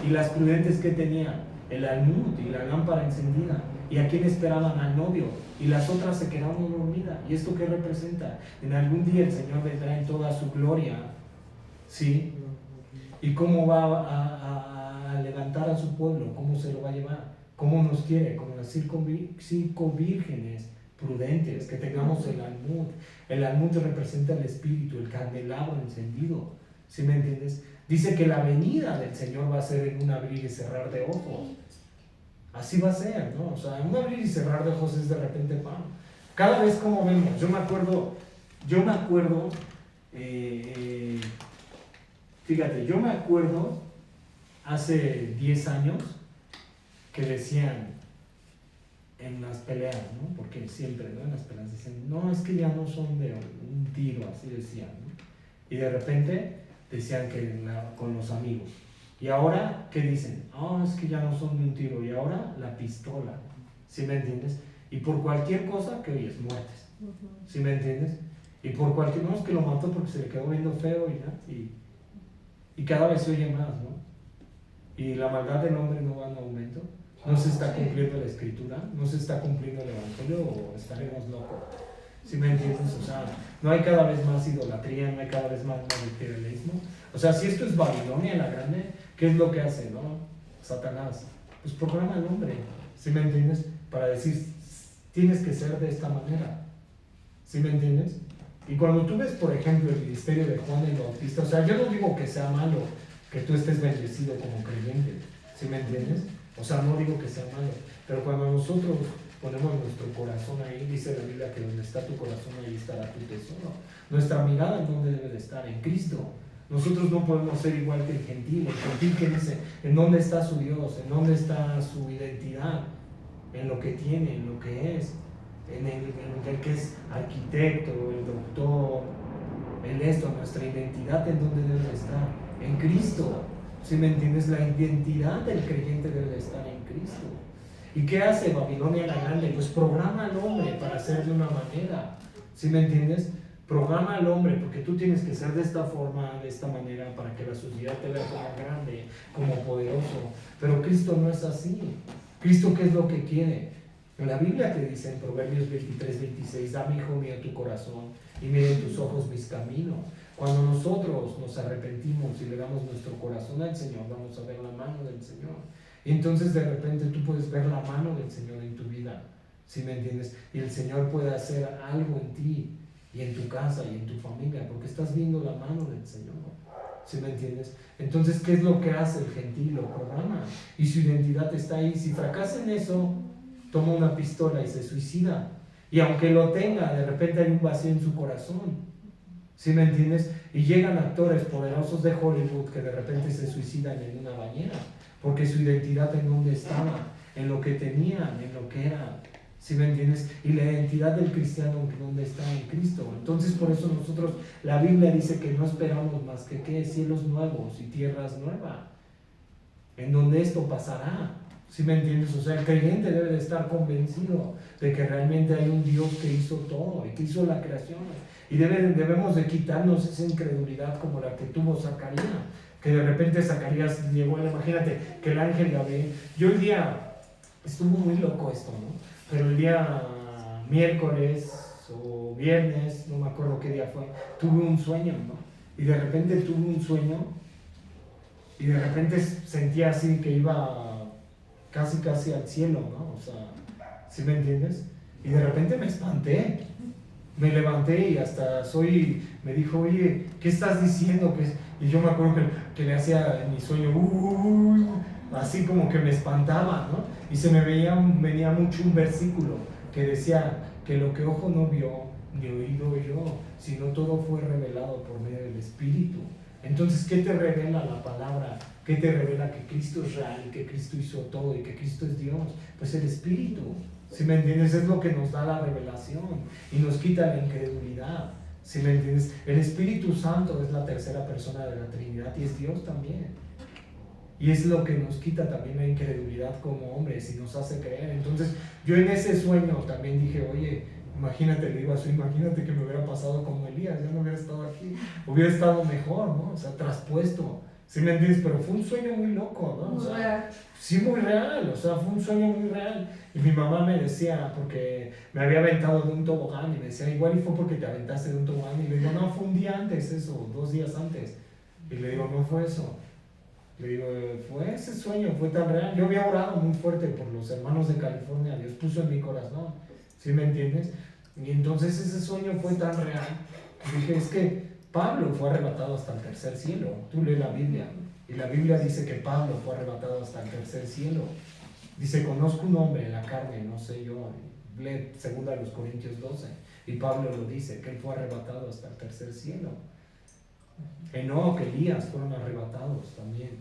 Y las prudentes, ¿qué tenían? El almud y la lámpara encendida. ¿Y a quién esperaban? Al novio. Y las otras se quedaron dormidas. ¿Y esto qué representa? En algún día el Señor vendrá en toda su gloria, ¿sí? ¿Y cómo va a levantar a su pueblo? ¿Cómo se lo va a llevar? ¿Cómo nos quiere? Como las 5 vírgenes prudentes, que tengamos el almud. El almud representa el espíritu, el candelabro encendido, ¿sí me entiendes? Dice que la venida del Señor va a ser en un abrir y cerrar de ojos. Así va a ser, ¿no? O sea, un abrir y cerrar de ojos es de repente, ¡pam! Cada vez como vemos, yo me acuerdo Fíjate, yo me acuerdo hace 10 años que decían en las peleas, ¿no? Porque siempre, ¿no? En las peleas dicen, no, es que ya no son de un tiro, así decían, ¿no? Y de repente decían que con los amigos. Y ahora, ¿qué dicen? Oh, es que ya no son de un tiro. Y ahora la pistola. ¿Sí me entiendes? Y por cualquier cosa que oyes, muertes. ¿Sí me entiendes? Y por cualquier... No, es que lo mató porque se le quedó viendo feo y ya. Y cada vez se oye más, ¿no? Y la maldad del hombre no va en aumento. No se está cumpliendo la escritura. No se está cumpliendo el evangelio o estaremos locos. ¿Sí me entiendes? O sea, no hay cada vez más idolatría, no hay cada vez más materialismo. O sea, si esto es Babilonia la grande, ¿qué es lo que hace, no? Satanás. Pues programa al hombre, ¿sí me entiendes? Para decir, tienes que ser de esta manera. ¿Sí me entiendes? Y cuando tú ves, por ejemplo, el ministerio de Juan el Bautista, o sea, yo no digo que sea malo que tú estés bendecido como creyente, ¿sí me entiendes? O sea, no digo que sea malo, pero cuando nosotros ponemos nuestro corazón ahí, dice la Biblia que donde está tu corazón, ahí estará tu tesoro. Nuestra mirada en dónde debe de estar, en Cristo. Nosotros no podemos ser igual que el gentil que dice, ¿en dónde está su Dios? ¿En dónde está su identidad? En lo que tiene, en lo que es, en el que es arquitecto, el doctor, el esto, nuestra identidad en dónde debe de estar, en Cristo. ¿Sí me entiendes? La identidad del creyente debe de estar en Cristo. ¿Y qué hace Babilonia la Grande? Pues programa al hombre para ser de una manera. ¿Sí me entiendes? Programa al hombre porque tú tienes que ser de esta forma, de esta manera, para que la sociedad te vea como grande, como poderoso. Pero Cristo no es así. ¿Cristo qué es lo que quiere? La Biblia te dice en Proverbios 23-26, dame, hijo mío, tu corazón y miren tus ojos mis caminos. Cuando nosotros nos arrepentimos y le damos nuestro corazón al Señor, vamos a ver la mano del Señor. Y entonces de repente tú puedes ver la mano del Señor en tu vida, ¿sí me entiendes? Y el Señor puede hacer algo en ti y en tu casa y en tu familia, porque estás viendo la mano del Señor, ¿sí me entiendes? Entonces, ¿qué es lo que hace el gentil? Lo programa y su identidad está ahí. Si fracasa en eso, toma una pistola y se suicida. Y aunque lo tenga, de repente hay un vacío en su corazón, ¿sí me entiendes? Y llegan actores poderosos de Hollywood que de repente se suicidan en una bañera, porque su identidad en dónde estaba, en lo que tenían, en lo que eran, ¿sí me entiendes? Y la identidad del cristiano en dónde está, en Cristo. Entonces por eso nosotros, la Biblia dice que no esperamos más que ¿qué? Cielos nuevos y tierras nuevas, en donde esto pasará. ¿Sí me entiendes? O sea, el creyente debe de estar convencido de que realmente hay un Dios que hizo todo y que hizo la creación. Y debemos de quitarnos esa incredulidad como la que tuvo Zacarías, que de repente Zacarías llegó, imagínate, que el ángel Gabriel, yo el día, estuvo muy loco esto, ¿no? Pero el día miércoles o viernes, no me acuerdo qué día fue, tuve un sueño, ¿no? Y de repente tuve un sueño y de repente sentía así que iba casi al cielo, ¿no? O sea, ¿sí me entiendes? Y de repente me espanté. Me levanté y hasta me dijo, oye, ¿qué estás diciendo? Y yo me acuerdo que le hacía en mi sueño, así como que me espantaba, ¿no? Y se me venía mucho un versículo que decía que lo que ojo no vio, ni oído oyó, sino todo fue revelado por medio del Espíritu. Entonces, ¿qué te revela la palabra? ¿Qué te revela que Cristo es real y que Cristo hizo todo y que Cristo es Dios? Pues el Espíritu. ¿Sí me entiendes? Es lo que nos da la revelación y nos quita la incredulidad. ¿Sí me entiendes? El Espíritu Santo es la tercera persona de la Trinidad y es Dios también. Y es lo que nos quita también la incredulidad como hombres y nos hace creer. Entonces, yo en ese sueño también dije, oye, imagínate, le digo así, imagínate que me hubiera pasado como Elías, ya no hubiera estado aquí, hubiera estado mejor, ¿no? O sea, traspuesto. ¿Sí me entiendes? Pero fue un sueño muy loco, ¿no? O sea, sí, muy real, o sea, fue un sueño muy real. Y mi mamá me decía, porque me había aventado de un tobogán, y me decía, igual y fue porque te aventaste de un tobogán. Y le digo, no, fue un día antes eso, 2 días antes. Y le digo, no fue eso. Le digo, fue ese sueño, fue tan real. Yo había orado muy fuerte por los hermanos de California, Dios puso en mi corazón, ¿sí me entiendes? Y entonces ese sueño fue tan real. Dije, es que Pablo fue arrebatado hasta el tercer cielo. Tú lees la Biblia y la Biblia dice que Pablo fue arrebatado hasta el tercer cielo. Dice, conozco un hombre en la carne, no sé yo, lee 2 Corintios 12 y Pablo lo dice, que él fue arrebatado hasta el tercer cielo. Enoc, Elías fueron arrebatados también.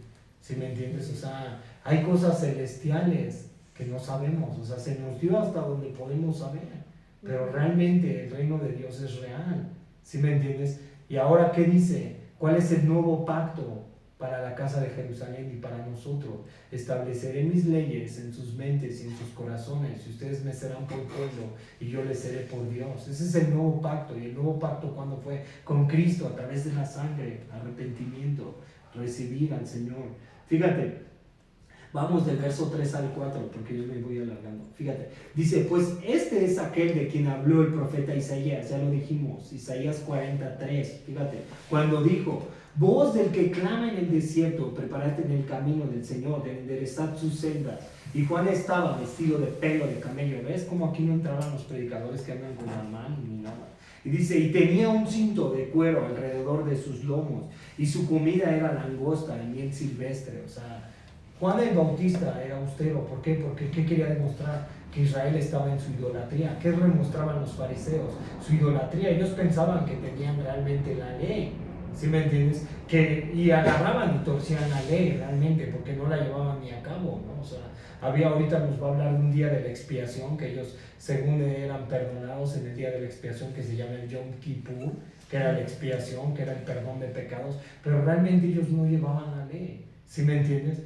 ¿Sí me entiendes? O sea, hay cosas celestiales que no sabemos. O sea, se nos dio hasta donde podemos saber. Pero realmente el reino de Dios es real. ¿Sí me entiendes? Y ahora, ¿qué dice? ¿Cuál es el nuevo pacto para la casa de Jerusalén y para nosotros? Estableceré mis leyes en sus mentes y en sus corazones, y ustedes me serán por pueblo y yo les seré por Dios. Ese es el nuevo pacto. Y el nuevo pacto, ¿cuándo fue? Con Cristo, a través de la sangre, arrepentimiento, recibir al Señor. Fíjate, vamos del verso 3 al 4, porque yo me voy alargando. Fíjate, dice, pues este es aquel de quien habló el profeta Isaías, ya lo dijimos, Isaías 43, fíjate, cuando dijo: voz del que clama en el desierto, preparad en el camino del Señor, enderezad sus sendas. Y Juan estaba vestido de pelo de camello. ¿Ves cómo aquí no entraban los predicadores que andan con la mano ni nada? Y dice, y tenía un cinto de cuero alrededor de sus lomos, y su comida era langosta y miel silvestre. O sea, Juan el Bautista era austero. ¿Por qué? Porque ¿qué quería demostrar? Que Israel estaba en su idolatría. ¿Qué demostraban los fariseos? Su idolatría. Ellos pensaban que tenían realmente la ley. ¿Sí me entiendes? Y agarraban y torcían la ley realmente, porque no la llevaban ni a cabo, ¿no? O sea, ahorita nos va a hablar de un día de la expiación, que ellos según eran perdonados en el día de la expiación, que se llama el Yom Kippur, que era la expiación, que era el perdón de pecados, pero realmente ellos no llevaban la ley. ¿Sí me entiendes?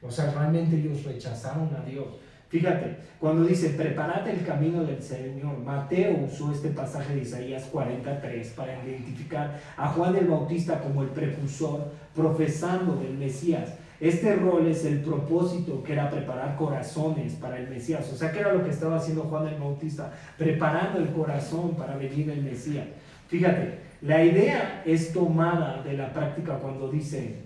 O sea, realmente ellos rechazaron a Dios. Fíjate, cuando dice, preparad el camino del Señor, Mateo usó este pasaje de Isaías 43 para identificar a Juan el Bautista como el precursor profesando del Mesías. Este rol es el propósito, que era preparar corazones para el Mesías. O sea, ¿qué era lo que estaba haciendo Juan el Bautista? Preparando el corazón para venir el Mesías. Fíjate, la idea es tomada de la práctica cuando dice,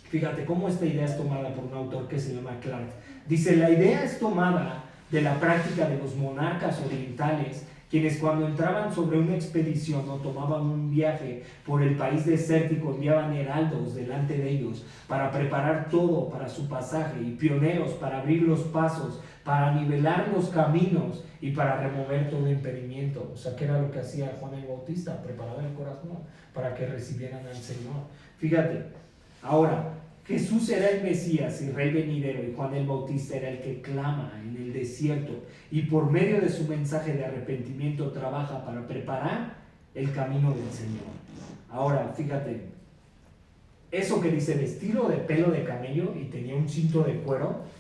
fíjate cómo esta idea es tomada por un autor que se llama Clark. Dice, la idea es tomada de la práctica de los monarcas orientales, quienes cuando entraban sobre una expedición o tomaban un viaje por el país desértico enviaban heraldos delante de ellos para preparar todo para su pasaje, y pioneros para abrir los pasos, para nivelar los caminos y para remover todo impedimento. O sea, ¿qué era lo que hacía Juan el Bautista? Preparaba el corazón para que recibieran al Señor. Fíjate, ahora, Jesús era el Mesías y Rey venidero, y Juan el Bautista era el que clama en el desierto y por medio de su mensaje de arrepentimiento trabaja para preparar el camino del Señor. Ahora, fíjate, eso que dice vestido de pelo de camello y tenía un cinto de cuero,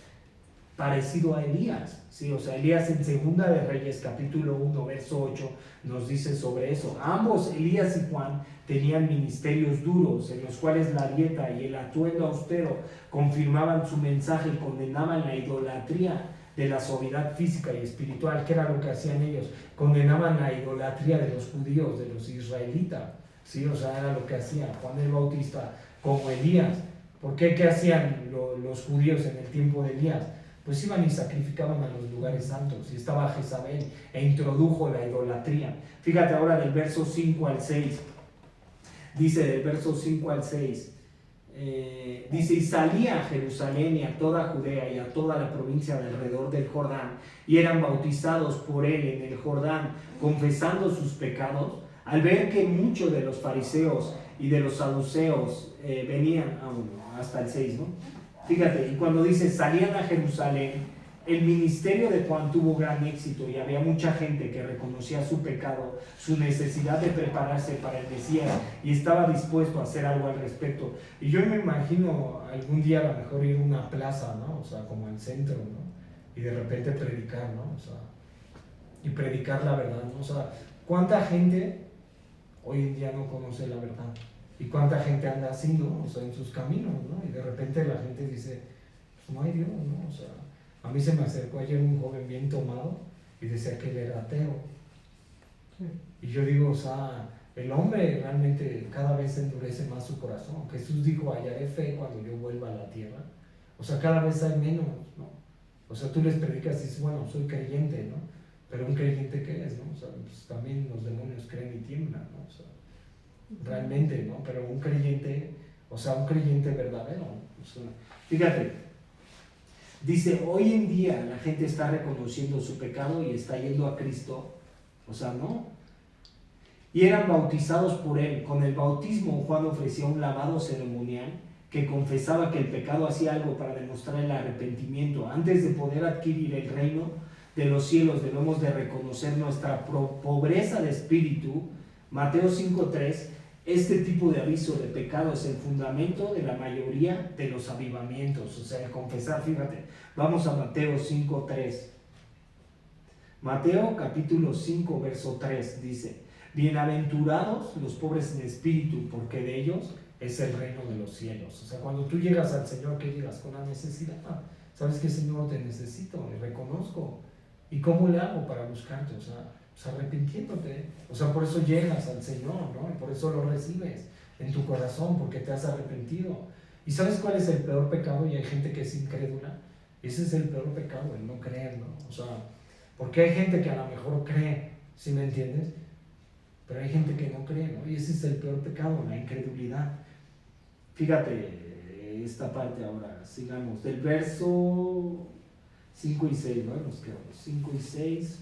parecido a Elías, ¿sí? O sea, Elías en Segunda de Reyes, capítulo 1, verso 8, nos dice sobre eso. Ambos, Elías y Juan, tenían ministerios duros, en los cuales la dieta y el atuendo austero confirmaban su mensaje y condenaban la idolatría de la suavidad física y espiritual. ¿Qué era lo que hacían ellos? Condenaban la idolatría de los judíos, de los israelitas, ¿sí? O sea, era lo que hacía Juan el Bautista como Elías. ¿Por qué? ¿Qué hacían los judíos en el tiempo de Elías? Pues iban y sacrificaban a los lugares santos, y estaba Jezabel e introdujo la idolatría. Fíjate ahora del verso 5 al 6, dice del verso 5 al 6, dice, y salía a Jerusalén y a toda Judea y a toda la provincia de alrededor del Jordán, y eran bautizados por él en el Jordán, confesando sus pecados. Al ver que muchos de los fariseos y de los saduceos venían, hasta el 6, ¿no? Fíjate, y cuando dice salían a Jerusalén, el ministerio de Juan tuvo gran éxito y había mucha gente que reconocía su pecado, su necesidad de prepararse para el Mesías, y estaba dispuesto a hacer algo al respecto. Y yo me imagino algún día a lo mejor ir a una plaza, ¿no? O sea, como al centro, ¿no? Y de repente predicar, ¿no? O sea, y predicar la verdad, ¿no? O sea, ¿cuánta gente hoy en día no conoce la verdad? ¿Y cuánta gente anda así, ¿no? O sea, en sus caminos, ¿no? Y de repente la gente dice, pues no hay Dios, ¿no? O sea, a mí se me acercó ayer un joven bien tomado y decía que él era ateo. Sí. Y yo digo, o sea, el hombre realmente cada vez endurece más su corazón. Jesús dijo, hallaré fe cuando yo vuelva a la tierra. O sea, cada vez hay menos, ¿no? O sea, tú les predicas y dices, bueno, soy creyente, ¿no? Pero un creyente, ¿qué es, no? O sea, pues también los demonios creen y tiemblan, ¿no? O sea, realmente, ¿no? Pero un creyente, o sea, un creyente verdadero. O sea, fíjate, dice, hoy en día la gente está reconociendo su pecado y está yendo a Cristo, o sea, ¿no? y eran bautizados por él. Con el bautismo Juan ofrecía un lavado ceremonial que confesaba que el pecado hacía algo para demostrar el arrepentimiento. Antes de poder adquirir el reino de los cielos debemos de reconocer nuestra pobreza de espíritu. Mateo 5:3, este tipo de aviso de pecado es el fundamento de la mayoría de los avivamientos, o sea, el confesar. Fíjate, vamos a Mateo 5:3. Mateo capítulo 5 verso 3 dice: bienaventurados los pobres en espíritu, porque de ellos es el reino de los cielos. O sea, cuando tú llegas al Señor, ¿qué llegas? Con la necesidad. ¿Sabes qué, Señor? Te necesito y reconozco. ¿Y cómo le hago para buscarte? O sea, pues arrepintiéndote. O sea, por eso llegas al Señor, ¿no? Y por eso lo recibes en tu corazón, porque te has arrepentido. ¿Y sabes cuál es el peor pecado? Y hay gente que es incrédula. Ese es el peor pecado, el no creer, ¿no? O sea, porque hay gente que a lo mejor cree, ¿sí me entiendes? Pero hay gente que no cree, ¿no? Y ese es el peor pecado, la incredulidad. Fíjate esta parte ahora, sigamos, del verso 5 y 6, ¿no? Nos quedamos 5 y 6.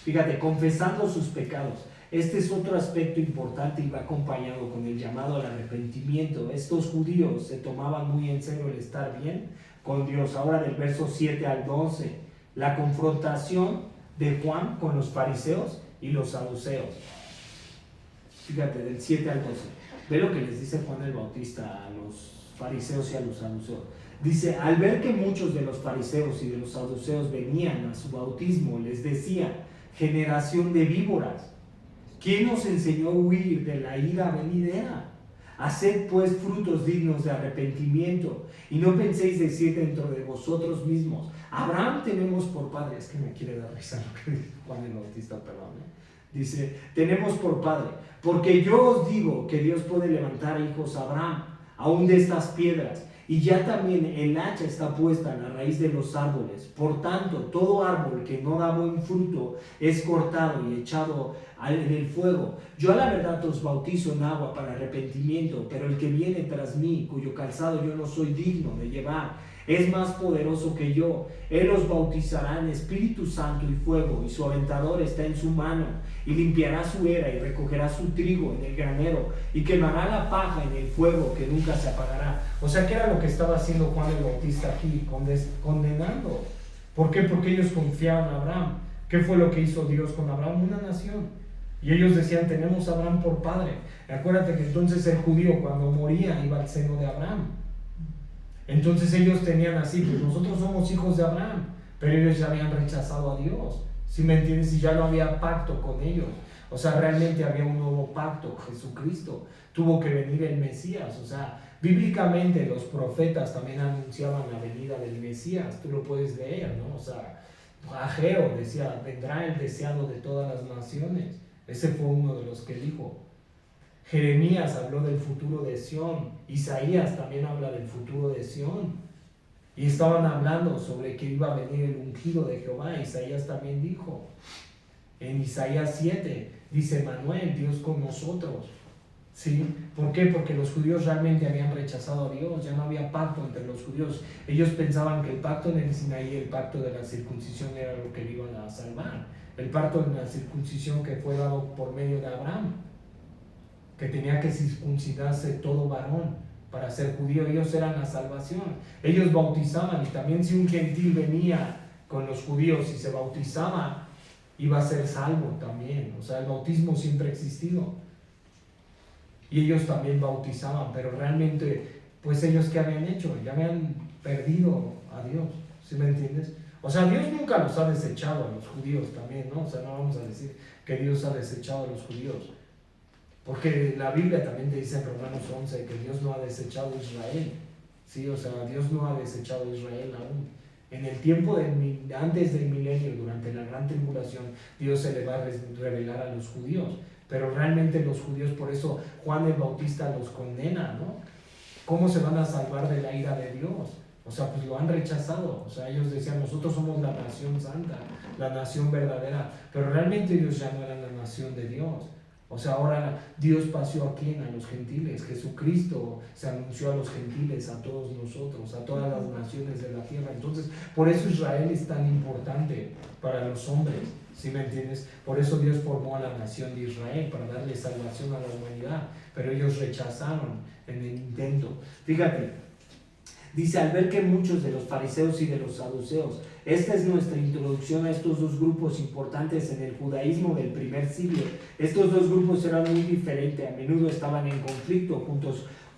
Fíjate, confesando sus pecados. Este es otro aspecto importante y va acompañado con el llamado al arrepentimiento. Estos judíos se tomaban muy en serio el estar bien con Dios. Ahora del verso 7 al 12, la confrontación de Juan con los fariseos y los saduceos. Fíjate, del 7 al 12. Ve lo que les dice Juan el Bautista a los fariseos y a los saduceos. Dice: al ver que muchos de los fariseos y de los saduceos venían a su bautismo, les decía: generación de víboras, ¿quién os enseñó a huir de la ira venidera? Haced pues frutos dignos de arrepentimiento, y no penséis decir dentro de vosotros mismos: Abraham tenemos por padre. Es que me quiere dar risa lo que dice Juan el Bautista, perdón. Dice: tenemos por padre, porque yo os digo que Dios puede levantar hijos a Abraham, aún de estas piedras. Y ya también el hacha está puesta en la raíz de los árboles. Por tanto, todo árbol que no da buen fruto es cortado y echado en el fuego. Yo a la verdad os bautizo en agua para arrepentimiento, pero el que viene tras mí, cuyo calzado yo no soy digno de llevar, es más poderoso que yo. Él os bautizará en Espíritu Santo y fuego, y su aventador está en su mano, y limpiará su era y recogerá su trigo en el granero, y quemará la paja en el fuego que nunca se apagará. O sea, ¿qué era lo que estaba haciendo Juan el Bautista aquí? Condenando. ¿Por qué? Porque ellos confiaban en Abraham. ¿Qué fue lo que hizo Dios con Abraham? Una nación. Y ellos decían: tenemos a Abraham por padre. Acuérdate que entonces el judío, cuando moría, iba al seno de Abraham. Entonces ellos tenían así: pues nosotros somos hijos de Abraham, pero ellos ya habían rechazado a Dios, ¿sí me entiendes? Y ya no había pacto con ellos. O sea, realmente había un nuevo pacto. Jesucristo tuvo que venir el Mesías. O sea, bíblicamente los profetas también anunciaban la venida del Mesías. Tú lo puedes leer, ¿no? O sea, Ageo decía: vendrá el deseado de todas las naciones. Ese fue uno de los que dijo. Jeremías habló del futuro de Sión. Isaías también habla del futuro de Sión. Y estaban hablando sobre que iba a venir el ungido de Jehová. Isaías también dijo. En Isaías 7 dice: Manuel, Dios con nosotros. ¿Sí? ¿Por qué? Porque los judíos realmente habían rechazado a Dios. Ya no había pacto entre los judíos. Ellos pensaban que el pacto en el Sinaí, el pacto de la circuncisión, era lo que le iban a salvar. El pacto de la circuncisión que fue dado por medio de Abraham, que tenía que circuncidarse todo varón para ser judío. Ellos eran la salvación. Ellos bautizaban, y también si un gentil venía con los judíos y se bautizaba, iba a ser salvo también. O sea, el bautismo siempre ha existido. Y ellos también bautizaban, pero realmente, pues ellos ¿qué habían hecho? Ya habían perdido a Dios, ¿sí me entiendes? O sea, Dios nunca los ha desechado a los judíos también, ¿no? O sea, no vamos a decir que Dios ha desechado a los judíos. Porque la Biblia también te dice en Romanos 11 que Dios no ha desechado a Israel. Sí, o sea, Dios no ha desechado a Israel aún. En el tiempo antes del milenio, durante la gran tribulación, Dios se le va a revelar a los judíos. Pero realmente los judíos, por eso Juan el Bautista los condena, ¿no? ¿Cómo se van a salvar de la ira de Dios? O sea, pues lo han rechazado. O sea, ellos decían: nosotros somos la nación santa, la nación verdadera. Pero realmente ellos ya no eran la nación de Dios. O sea, ahora Dios pasó a quién, a los gentiles. Jesucristo se anunció a los gentiles, a todos nosotros, a todas las naciones de la tierra. Entonces, por eso Israel es tan importante para los hombres. ¿Sí me entiendes? Por eso Dios formó a la nación de Israel, para darle salvación a la humanidad, pero ellos rechazaron en el intento. Fíjate, dice, al ver que muchos de los fariseos y de los saduceos, esta es nuestra introducción a estos dos grupos importantes en el judaísmo del primer siglo. Estos dos grupos eran muy diferentes, a menudo estaban en conflicto,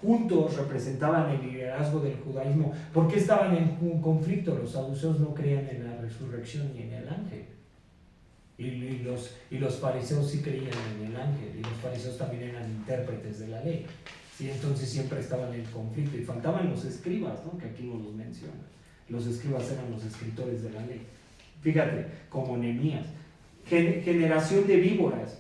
juntos representaban el liderazgo del judaísmo. ¿Por qué estaban en un conflicto? Los saduceos no creían en la resurrección ni en el ángel. Y los fariseos sí creían en el ángel, y los fariseos también eran intérpretes de la ley. ¿Sí? Entonces siempre estaban en conflicto, y faltaban los escribas, ¿no? Que aquí no los menciona. Los escribas eran los escritores de la ley. Fíjate, como Nehemías. Generación de víboras.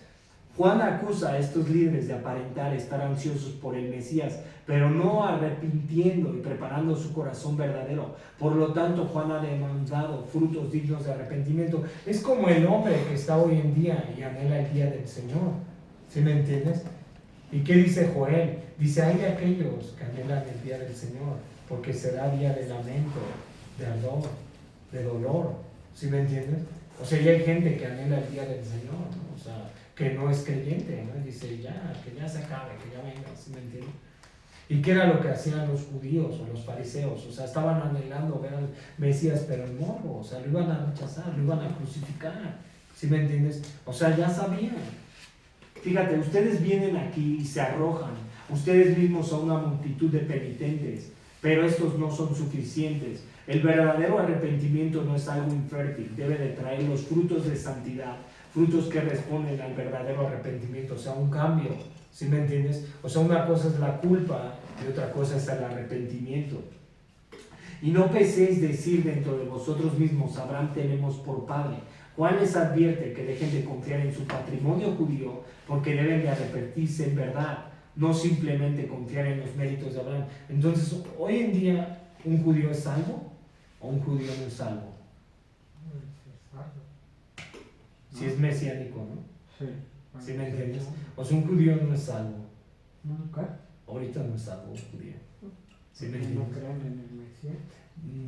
Juan acusa a estos líderes de aparentar estar ansiosos por el Mesías, pero no arrepintiendo y preparando su corazón verdadero. Por lo tanto, Juan ha demandado frutos dignos de arrepentimiento. Es como el hombre que está hoy en día y anhela el día del Señor. ¿Sí me entiendes? ¿Y qué dice Joel? Dice, hay de aquellos que anhelan el día del Señor, porque será día de lamento, de ardor, de dolor. ¿Sí me entiendes? O sea, ya hay gente que anhela el día del Señor, ¿no? O sea, que no es creyente, ¿no? Dice, ya, que ya se acabe, que ya venga, ¿sí me entiendes? ¿Y qué era lo que hacían los judíos o los fariseos? O sea, estaban anhelando ver al Mesías, pero en morbo, o sea, lo iban a rechazar, lo iban a crucificar, ¿sí me entiendes? O sea, ya sabían. Fíjate, ustedes vienen aquí y se arrojan, ustedes mismos son una multitud de penitentes, pero estos no son suficientes. El verdadero arrepentimiento no es algo infértil, debe de traer los frutos de santidad, frutos que responden al verdadero arrepentimiento, o sea, un cambio, ¿sí me entiendes? O sea, una cosa es la culpa y otra cosa es el arrepentimiento. Y no penséis decir dentro de vosotros mismos, Abraham tenemos por padre. Juan les advierte que dejen de confiar en su patrimonio judío, porque deben de arrepentirse en verdad, no simplemente confiar en los méritos de Abraham. Entonces, hoy en día, ¿un judío es salvo o un judío no es salvo? Si es mesiánico, ¿no? Sí. ¿Sí me entiendes? O sea, un judío no es salvo. Nunca. Ahorita no es salvo un judío. ¿Sí me No entiendes? creen en el Mesías.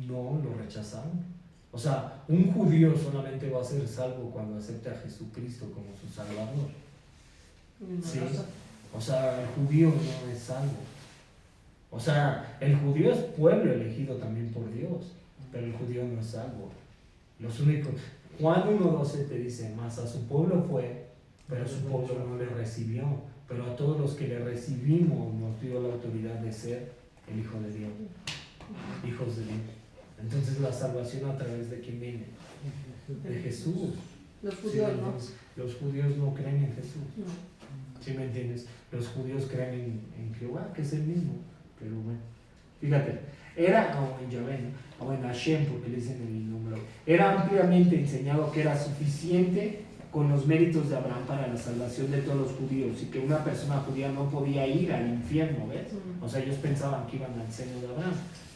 No, lo rechazaron. O sea, un judío solamente va a ser salvo cuando acepte a Jesucristo como su Salvador. Sí. O sea, el judío no es salvo. O sea, el judío es pueblo elegido también por Dios, pero el judío no es salvo. Los únicos. Juan 1:12 te dice, más a su pueblo fue, pero su pueblo no le recibió. Pero a todos los que le recibimos nos dio la autoridad de ser el Hijo de Dios, hijos de Dios. Entonces la salvación a través de quién viene? De Jesús. Los judíos Sí, no. los judíos no creen en Jesús. No. ¿Sí me entiendes? Los judíos creen en Jehová, que es el mismo. Pero bueno, fíjate, era, o en Yahvé, o en Hashem, porque le dicen el nombre, era ampliamente enseñado que era suficiente con los méritos de Abraham para la salvación de todos los judíos, y que una persona judía no podía ir al infierno, ¿ves? O sea, ellos pensaban que iban al seno de Abraham.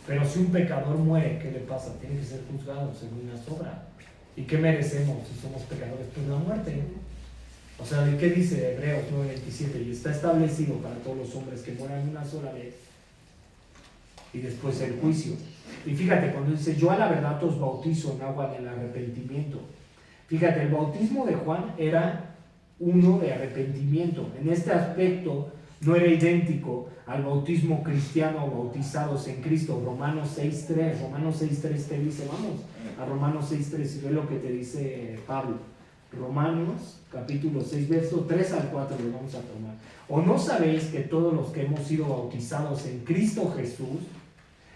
Pero si un pecador muere, ¿qué le pasa? Tiene que ser juzgado según las obras. ¿Y qué merecemos si somos pecadores? Pues la muerte. O sea, ¿de qué dice Hebreos 9:27? Y está establecido para todos los hombres que mueran una sola vez y después el juicio. Y fíjate, cuando dice, yo a la verdad os bautizo en agua del arrepentimiento. Fíjate, el bautismo de Juan era uno de arrepentimiento. En este aspecto no era idéntico al bautismo cristiano, bautizados en Cristo. Romanos 6:3. Romanos 6:3 te dice, vamos a Romanos 6:3 y ve lo que te dice Pablo. Romanos capítulo 6, verso 3 al 4 lo vamos a tomar. ¿O no sabéis que todos los que hemos sido bautizados en Cristo Jesús,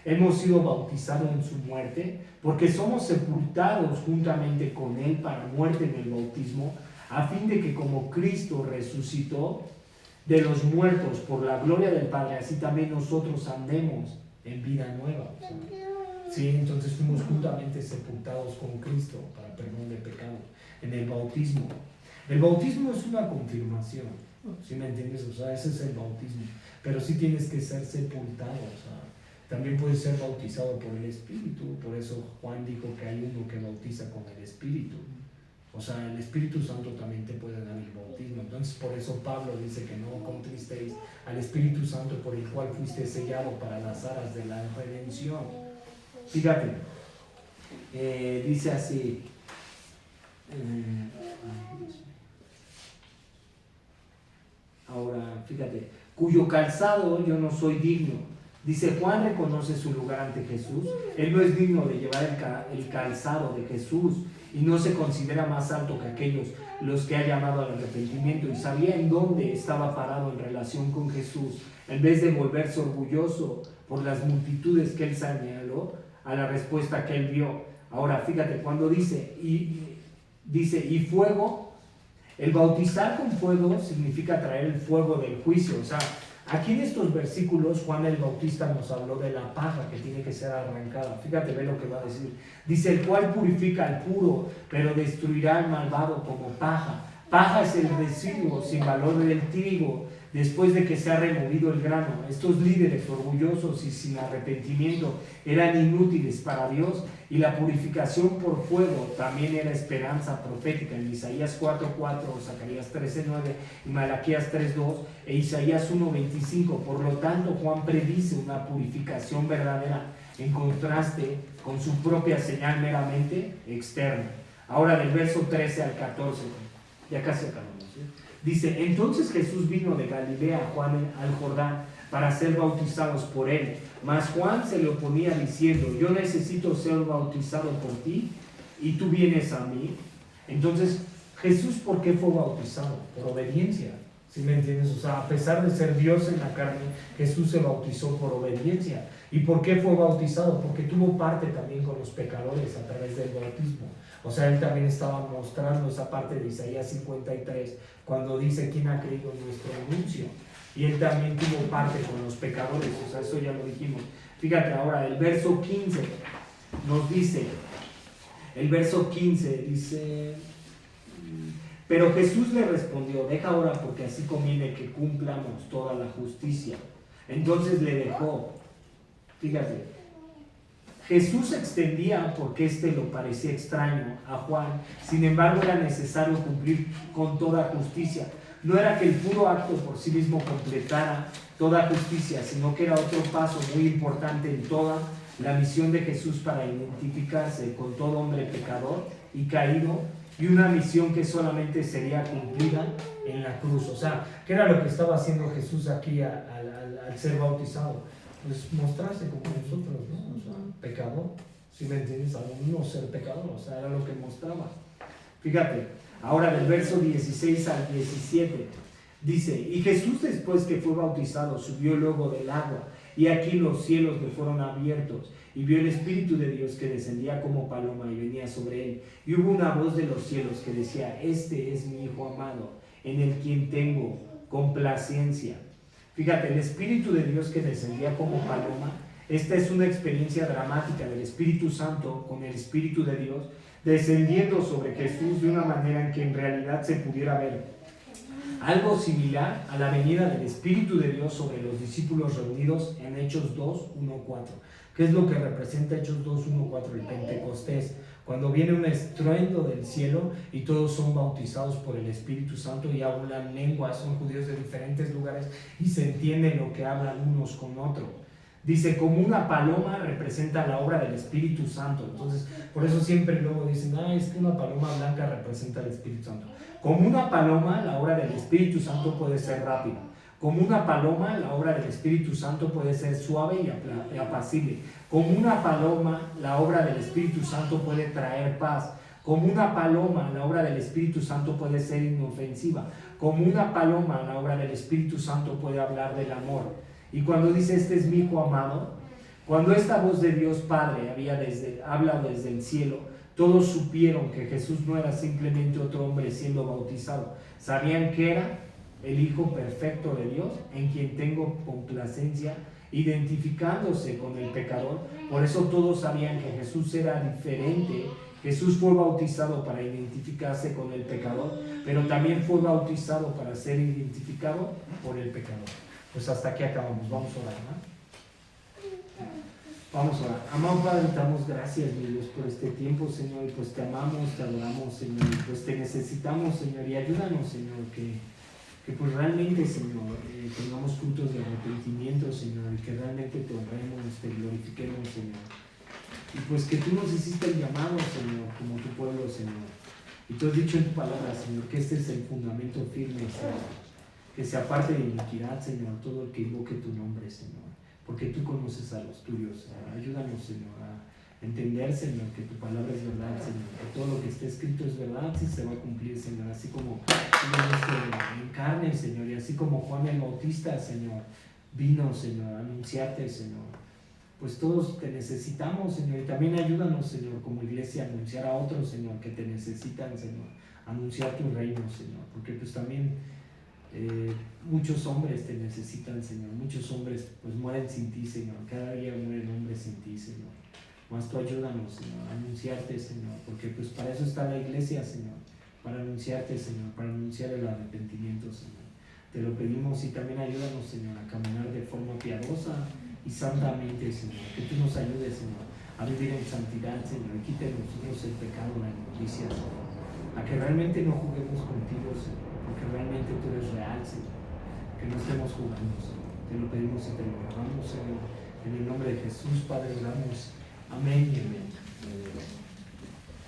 hemos sido bautizados en su muerte? Porque somos sepultados juntamente con Él para muerte en el bautismo, a fin de que como Cristo resucitó de los muertos por la gloria del Padre, así también nosotros andemos en vida nueva. Sí, entonces fuimos juntamente sepultados con Cristo para perdón de pecados en el bautismo. El bautismo es una confirmación, ¿sí me entiendes? O sea, ese es el bautismo, pero sí tienes que ser sepultado, o sea, también puedes ser bautizado por el Espíritu. Por eso Juan dijo que hay uno que bautiza con el Espíritu. O sea, el Espíritu Santo también te puede dar el bautismo. Entonces, por eso Pablo dice que no contristéis al Espíritu Santo, por el cual fuiste sellado para las aras de la redención. Fíjate, dice así, Ahora, fíjate, cuyo calzado yo no soy digno. Dice, Juan reconoce su lugar ante Jesús. Él no es digno de llevar el calzado de Jesús y no se considera más alto que aquellos los que ha llamado al arrepentimiento, y sabía en dónde estaba parado en relación con Jesús, en vez de volverse orgulloso por las multitudes que él señaló a la respuesta que él dio. Ahora, fíjate, cuando dice, y fuego, el bautizar con fuego significa traer el fuego del juicio. O sea, aquí en estos versículos Juan el Bautista nos habló de la paja que tiene que ser arrancada. Fíjate, ve lo que va a decir. Dice, el cual purifica al puro, pero destruirá al malvado como paja. Paja es el residuo sin valor del trigo después de que se ha removido el grano. Estos líderes orgullosos y sin arrepentimiento eran inútiles para Dios, y la purificación por fuego también era esperanza profética. En Isaías 4:4, Zacarías 13:9 y Malaquías 3:2 e Isaías 1:25. Por lo tanto, Juan predice una purificación verdadera en contraste con su propia señal meramente externa. Ahora, del verso 13 al 14, ya casi acabamos, ¿sí? Dice, entonces Jesús vino de Galilea a Juan al Jordán para ser bautizados por él. Mas Juan se le oponía diciendo, yo necesito ser bautizado por ti y tú vienes a mí. Entonces, Jesús, ¿por qué fue bautizado? Por obediencia. ¿Sí me entiendes? O sea, a pesar de ser Dios en la carne, Jesús se bautizó por obediencia. ¿Y por qué fue bautizado? Porque tuvo parte también con los pecadores a través del bautismo. O sea, él también estaba mostrando esa parte de Isaías 53, cuando dice, ¿quién ha creído en nuestro anuncio? Y él también tuvo parte con los pecadores, o sea, eso ya lo dijimos. Fíjate ahora, el verso 15 nos dice, el verso 15 dice, pero Jesús le respondió, deja ahora porque así conviene que cumplamos toda la justicia. Entonces le dejó, fíjate, Jesús extendía porque lo parecía extraño a Juan, sin embargo era necesario cumplir con toda justicia. No era que el puro acto por sí mismo completara toda justicia, sino que era otro paso muy importante en toda la misión de Jesús para identificarse con todo hombre pecador y caído, y una misión que solamente sería cumplida en la cruz. O sea, ¿qué era lo que estaba haciendo Jesús aquí al ser bautizado? Pues mostrarse como nosotros, ¿no? O sea, pecador, ¿sí me entiendes? Al no ser pecador, o sea, era lo que mostraba. Fíjate, ahora del verso 16 al 17, dice, y Jesús después que fue bautizado subió luego del agua, y aquí los cielos le fueron abiertos, y vio el Espíritu de Dios que descendía como paloma y venía sobre él, y hubo una voz de los cielos que decía, este es mi Hijo amado, en el quien tengo complacencia. Fíjate, el Espíritu de Dios que descendía como paloma, esta es una experiencia dramática del Espíritu Santo con el Espíritu de Dios descendiendo sobre Jesús de una manera en que en realidad se pudiera ver algo similar a la venida del Espíritu de Dios sobre los discípulos reunidos en Hechos 2:1-4. ¿Qué es lo que representa Hechos 2:1-4? El Pentecostés, cuando viene un estruendo del cielo y todos son bautizados por el Espíritu Santo y hablan lenguas, son judíos de diferentes lugares y se entiende lo que hablan unos con otros. Dice, como una paloma representa la obra del Espíritu Santo. Entonces, por eso siempre luego dicen, es que una paloma blanca representa el Espíritu Santo. Como una paloma, la obra del Espíritu Santo puede ser rápida. Como una paloma, la obra del Espíritu Santo puede ser suave y apacible. Como una paloma, la obra del Espíritu Santo puede traer paz. Como una paloma, la obra del Espíritu Santo puede ser inofensiva. Como una paloma, la obra del Espíritu Santo puede hablar del amor. Y cuando dice, este es mi Hijo amado, cuando esta voz de Dios Padre habla desde el cielo, todos supieron que Jesús no era simplemente otro hombre siendo bautizado. Sabían que era el Hijo perfecto de Dios, en quien tengo complacencia, identificándose con el pecador. Por eso todos sabían que Jesús era diferente. Jesús fue bautizado para identificarse con el pecador, pero también fue bautizado para ser identificado por el pecador. Pues hasta aquí acabamos. Vamos a orar, ¿no? Vamos a orar. Amado Padre, te damos gracias, mi Dios, por este tiempo, Señor, y pues te amamos, te adoramos, Señor, y pues te necesitamos, Señor, y ayúdanos, Señor, que pues realmente, Señor, tengamos frutos de arrepentimiento, Señor, y que realmente te honremos, te glorifiquemos, Señor. Y pues que tú nos hiciste el llamado, Señor, como tu pueblo, Señor. Y tú has dicho en tu palabra, Señor, que este es el fundamento firme, Señor. Que se aparte de iniquidad, Señor, todo el que invoque tu nombre, Señor. Porque tú conoces a los tuyos, Señor. Ayúdanos, Señor, a entender, Señor, que tu palabra es verdad, Señor. Que todo lo que está escrito es verdad, sí se va a cumplir, Señor. Así como tú viniste en carne, Señor. Y así como Juan el Bautista, Señor, vino, Señor, a anunciarte, Señor. Pues todos te necesitamos, Señor. Y también ayúdanos, Señor, como iglesia, a anunciar a otros, Señor, que te necesitan, Señor. Anunciar tu reino, Señor. Porque pues también muchos hombres te necesitan, Señor. Muchos hombres pues mueren sin ti, Señor. Cada día mueren hombres sin ti, Señor. Más tú ayúdanos, Señor, a anunciarte, Señor. Porque pues para eso está la iglesia, Señor. Para anunciarte, Señor. Para anunciar el arrepentimiento, Señor. Te lo pedimos y también ayúdanos, Señor, a caminar de forma piadosa y santamente, Señor. Que tú nos ayudes, Señor, a vivir en santidad, Señor. Y quite de nosotros el pecado, la injusticia, Señor. A que realmente no juguemos contigo, Señor. Porque realmente tú eres real, Señor. Que no estemos jugando, Señor. Te lo pedimos y te lo rogamos, Señor. En el nombre de Jesús, Padre, oramos. Amén y amén.